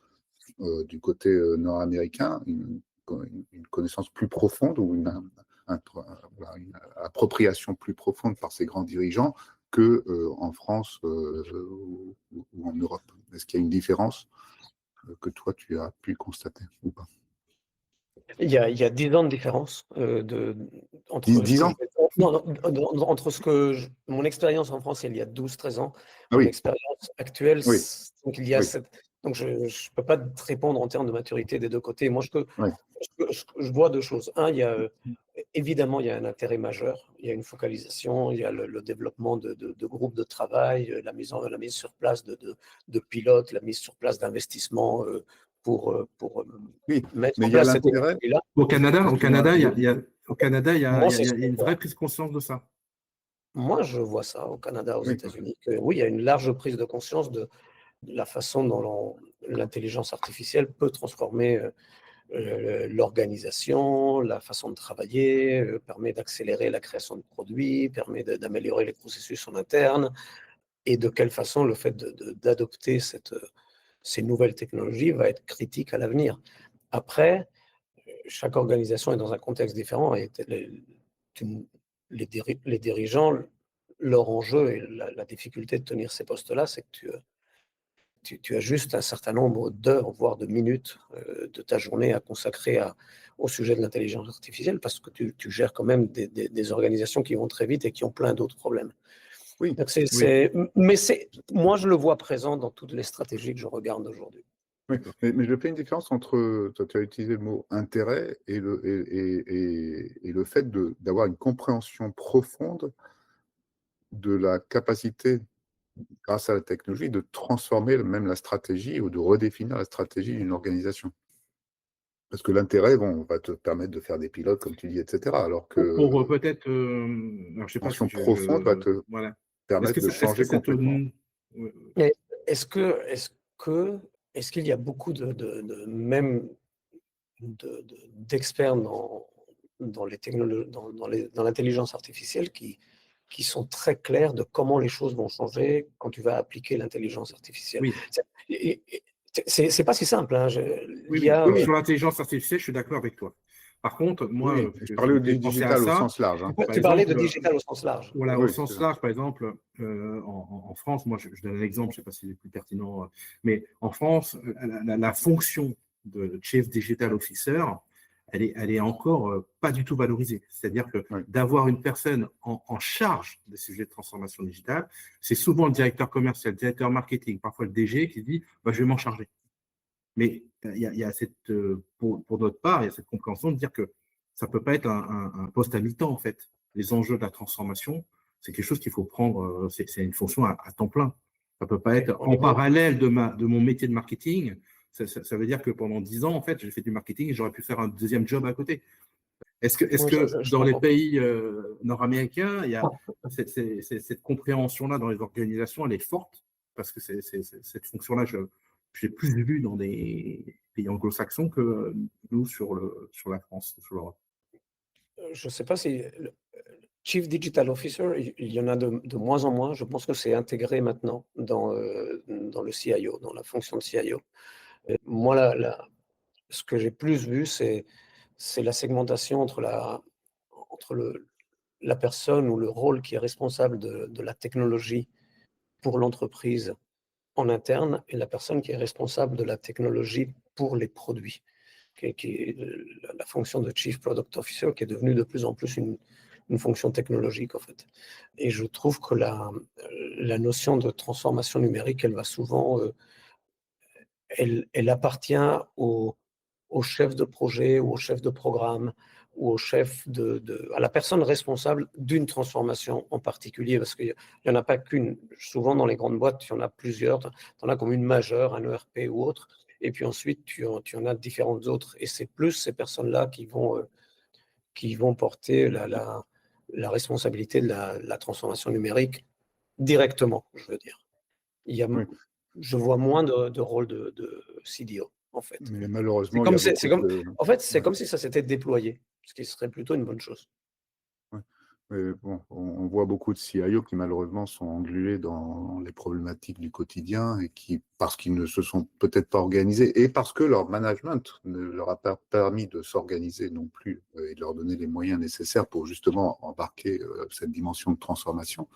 du côté nord-américain, une connaissance plus profonde ou une appropriation plus profonde par ces grands dirigeants qu'en France ou en Europe? Est-ce qu'il y a une différence que toi, tu as pu constater ou pas? Il y a 10 ans de différence entre 10 ans? entre mon expérience en France il y a 12-13 ans, Ah mon oui, expérience actuelle, oui, donc il y a oui, 7. Donc je ne peux pas te répondre en termes de maturité des deux côtés. Moi, oui. je vois deux choses. Un, évidemment, il y a un intérêt majeur. Il y a une focalisation, il y a le développement de groupes de travail, la mise sur place de pilotes, la mise sur place d'investissements pour Oui, mettre mais en il y a place cette l'intérêt. technologie-là. Au Canada, il y Moi, a c'est ce que je une vois. vraie prise de conscience de ça. Moi, je vois ça au Canada, aux Oui, États-Unis, que oui, il y a une large prise de conscience de la façon dont l'intelligence artificielle peut transformer l'organisation, la façon de travailler, permet d'accélérer la création de produits, permet d'améliorer les processus en interne. et de quelle façon le fait d'adopter ces nouvelles technologies va être critique à l'avenir. Après, chaque organisation est dans un contexte différent et les dirigeants, leur enjeu et la difficulté de tenir ces postes-là, c'est que tu as juste un certain nombre d'heures, voire de minutes de ta journée à consacrer au sujet de l'intelligence artificielle parce que tu gères quand même des organisations qui vont très vite et qui ont plein d'autres problèmes. Oui, Donc oui. moi, je le vois présent dans toutes les stratégies que je regarde aujourd'hui. Oui, mais je fais une différence entre, tu as utilisé le mot intérêt et le fait d'avoir une compréhension profonde de la capacité, grâce à la technologie, de transformer même la stratégie ou de redéfinir la stratégie d'une organisation. Parce que l'intérêt, bon, va te permettre de faire des pilotes, comme tu dis, etc. Alors que Pour peut-être, alors je sais pas si compréhension profonde va te voilà. permettre de changer complètement. Et est-ce qu'il y a beaucoup même d'experts dans les technologies, dans l'intelligence artificielle qui sont très clairs de comment les choses vont changer quand tu vas appliquer l'intelligence artificielle. Oui. C'est pas si simple. Hein. Oui, sur l'intelligence artificielle, je suis d'accord avec toi. Par contre, moi, je parlais du digital au sens large. Hein. Tu parlais de digital au sens large. Voilà, au sens large, par exemple, en France, moi, je donne un exemple, je ne sais pas si c'est plus pertinent, mais en France, la fonction de Chief Digital Officer, elle est encore pas du tout valorisée. C'est-à-dire que d'avoir une personne en charge des sujets de transformation digitale, c'est souvent le directeur commercial, le directeur marketing, parfois le DG qui dit je vais m'en charger. Mais il y a cette, pour notre part, il y a cette compréhension de dire que ça ne peut pas être un poste à mi-temps, en fait. Les enjeux de la transformation, c'est quelque chose qu'il faut prendre, c'est une fonction à temps plein. Ça ne peut pas être en parallèle de mon métier de marketing. Ça veut dire que pendant 10 ans, en fait, j'ai fait du marketing et j'aurais pu faire un deuxième job à côté. Est-ce que dans les pays nord-américains, il y a cette compréhension-là dans les organisations, elle est forte? Parce que cette fonction-là, j'ai plus vu dans des pays anglo-saxons que nous sur la France, sur l'Europe. Je ne sais pas si Chief Digital Officer, il y en a de moins en moins. Je pense que c'est intégré maintenant dans le CIO, dans la fonction de CIO. Moi, ce que j'ai plus vu, c'est la segmentation entre la personne ou le rôle qui est responsable de la technologie pour l'entreprise en interne et la personne qui est responsable de la technologie pour les produits, qui est la fonction de Chief Product Officer, qui est devenue de plus en plus une fonction technologique, en fait. Et je trouve que la notion de transformation numérique, elle va souvent, elle appartient au chef de projet ou au chef de programme ou au chef à la personne responsable d'une transformation en particulier, parce qu'il n'y en a pas qu'une. Souvent, dans les grandes boîtes, il y en a plusieurs. Tu en as comme une majeure, un ERP ou autre, et puis ensuite, tu en as différentes autres. Et c'est plus ces personnes-là qui vont porter la responsabilité de la transformation numérique directement, je veux dire. Je vois moins de rôle de CDO. En fait. Mais malheureusement, c'est comme si ça s'était déployé, ce qui serait plutôt une bonne chose. Ouais. Mais bon, on voit beaucoup de CIO qui malheureusement sont englués dans les problématiques du quotidien et parce qu'ils ne se sont peut-être pas organisés et parce que leur management ne leur a pas permis de s'organiser non plus et de leur donner les moyens nécessaires pour justement embarquer cette dimension de transformation.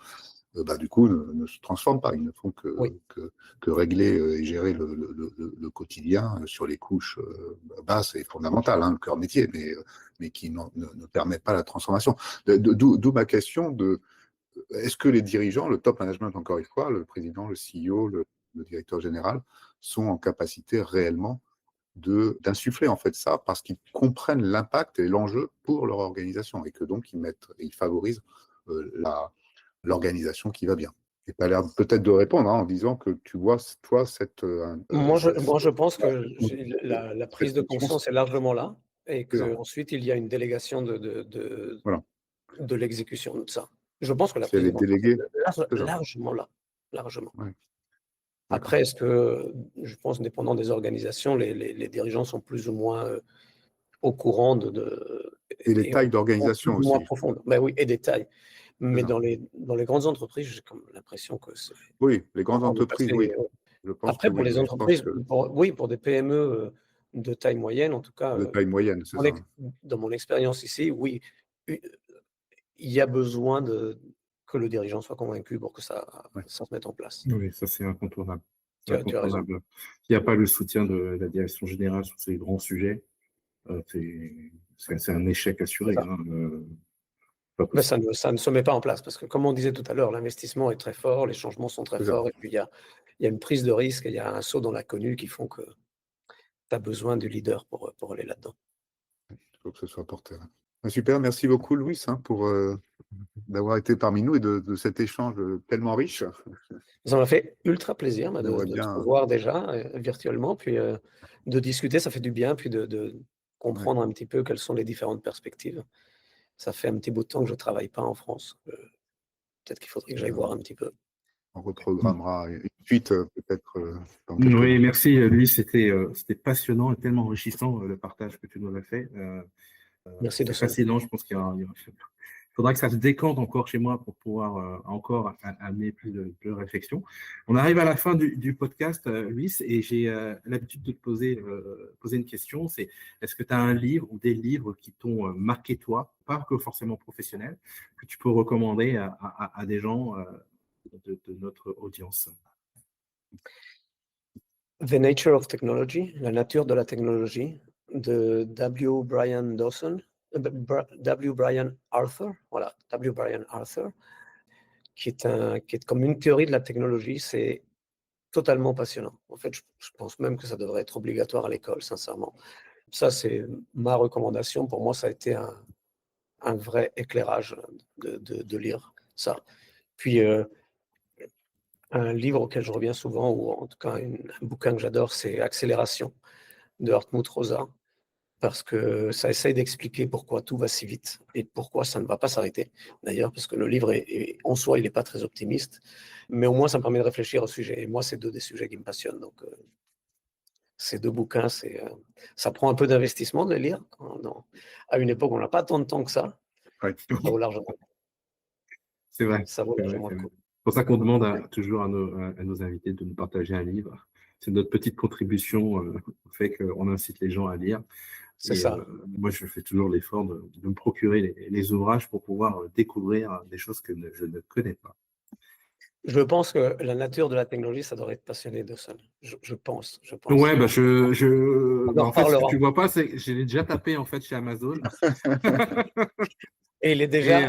Du coup, ne se transforment pas. Ils ne font que régler et gérer le quotidien sur les couches basses et fondamentales, hein, le cœur métier, mais qui ne permet pas la transformation. D'où ma question est-ce que les dirigeants, le top management encore une fois, le président, le CEO, le directeur général, sont en capacité réellement d'insuffler en fait ça parce qu'ils comprennent l'impact et l'enjeu pour leur organisation et que donc ils favorisent l'organisation qui va bien. Et tu as l'air peut-être de répondre en disant que tu vois, toi, moi, je pense que la prise de conscience est largement là et qu'ensuite, il y a une délégation de l'exécution de ça. Je pense que la prise de conscience est largement là. Largement. Ouais. Après, est-ce que, je pense, dépendant des organisations, les dirigeants sont plus ou moins au courant et les tailles d'organisation aussi. Moins profondes. Ben oui, et des tailles. Mais ça. dans les grandes entreprises, j'ai comme l'impression que c'est Oui, les grandes en train de entreprises, passer. oui. Je pense que Après, pour oui. les Je pense entreprises, que pour des PME de taille moyenne, en tout cas, de taille moyenne, c'est ça. dans mon expérience ici, oui, u- il y a besoin que le dirigeant soit convaincu pour que Ouais. ça se mette en place. Oui, ça c'est incontournable. Tu as raison. Incontournable. Il n'y a pas le soutien de la direction générale sur ces grands sujets. C'est un échec assuré. C'est ça. Hein, pas Mais possible. ça ne se met pas en place parce que, comme on disait tout à l'heure, l'investissement est très fort, les changements sont très C'est ça. forts, et puis il y a une prise de risque, et il y a un saut dans l'inconnu qui font que tu as besoin du leader pour aller là-dedans. Il faut que ce soit porteur. Super, merci beaucoup Louis pour d'avoir été parmi nous et de cet échange tellement riche. Ça m'a fait ultra plaisir de J'aimerais te bien. revoir déjà virtuellement, puis de discuter, ça fait du bien, puis de comprendre un petit peu quelles sont les différentes perspectives. Ça fait un petit bout de temps que je ne travaille pas en France. Peut-être qu'il faudrait que j'aille voir un petit peu. On reprogrammera une suite peut-être dans quelques Oui, mois. merci Louis, c'était passionnant et tellement enrichissant le partage que tu nous as fait. Merci de C'est ça. fascinant, je pense qu'il faudra que ça se décante encore chez moi pour pouvoir encore amener plus de réflexion. On arrive à la fin du podcast, Louis, et j'ai l'habitude de te poser une question. C'est est-ce que tu as un livre ou des livres qui t'ont marqué toi, pas que forcément professionnel, que tu peux recommander à des gens de notre audience? The Nature of Technology, la nature de la technologie, de W. Brian Dawson, W. Brian Arthur, voilà, W. Brian Arthur, qui est comme une théorie de la technologie. C'est totalement passionnant. En fait, je pense même que ça devrait être obligatoire à l'école, sincèrement. Ça, c'est ma recommandation. Pour moi, ça a été un vrai éclairage de lire ça. Puis, un livre auquel je reviens souvent, ou en tout cas un bouquin que j'adore, c'est Accélération de Hartmut Rosa, parce que ça essaye d'expliquer pourquoi tout va si vite et pourquoi ça ne va pas s'arrêter. D'ailleurs, parce que le livre en soi, il n'est pas très optimiste, mais au moins ça me permet de réfléchir au sujet. Et moi, c'est deux des sujets qui me passionnent. Donc, ces deux bouquins, ça prend un peu d'investissement de les lire. À une époque, on n'a pas tant de temps que ça. Ouais. Ça vaut largement. C'est vrai. Ça vaut C'est vrai, largement c'est le vrai. coup. C'est pour ça qu'on demande toujours à nos invités de nous partager un livre. C'est notre petite contribution au fait qu'on incite les gens à lire. C'est Et, ça. moi, je fais toujours l'effort de me procurer les ouvrages pour pouvoir découvrir des choses que je ne connais pas. Je pense que la nature de la technologie, ça devrait être passionné de ça. Je pense. Ouais, bah, en en fait, ce que reparlera. tu vois pas, c'est que je l'ai déjà tapé en fait chez Amazon. Et il est déjà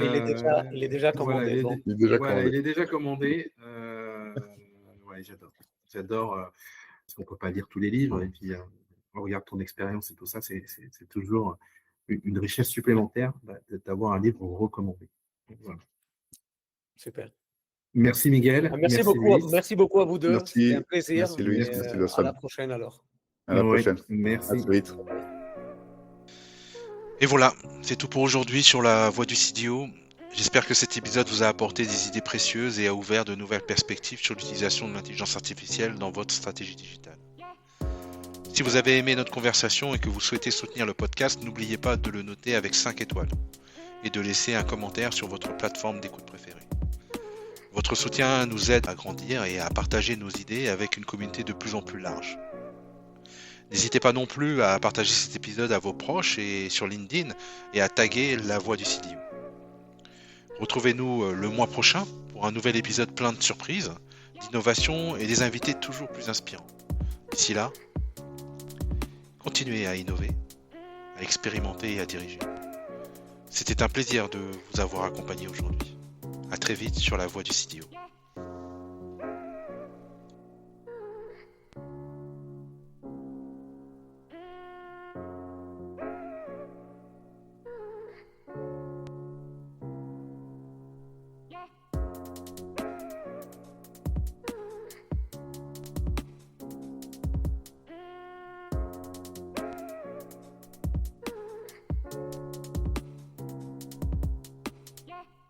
commandé. Voilà, Bon. Il est déjà voilà, commandé. il est déjà commandé. Ouais, j'adore parce qu'on peut pas lire tous les livres et puis on regarde ton expérience et tout ça, c'est toujours une richesse supplémentaire d'avoir un livre recommandé. Voilà. Super. Merci Miguel. Merci beaucoup à vous deux. Merci. C'était un plaisir. Merci Louis. Et, Merci à Dawson. la prochaine alors. À la Ouais, prochaine. merci. À très vite. Et voilà, c'est tout pour aujourd'hui sur la voie du CDO. J'espère que cet épisode vous a apporté des idées précieuses et a ouvert de nouvelles perspectives sur l'utilisation de l'intelligence artificielle dans votre stratégie digitale. Si vous avez aimé notre conversation et que vous souhaitez soutenir le podcast, n'oubliez pas de le noter avec 5 étoiles et de laisser un commentaire sur votre plateforme d'écoute préférée. Votre soutien nous aide à grandir et à partager nos idées avec une communauté de plus en plus large. N'hésitez pas non plus à partager cet épisode à vos proches et sur LinkedIn et à taguer la voix du CDO. Retrouvez-nous le mois prochain pour un nouvel épisode plein de surprises, d'innovations et des invités toujours plus inspirants. D'ici là, continuez à innover, à expérimenter et à diriger. C'était un plaisir de vous avoir accompagné aujourd'hui. À très vite sur la voie du CDO.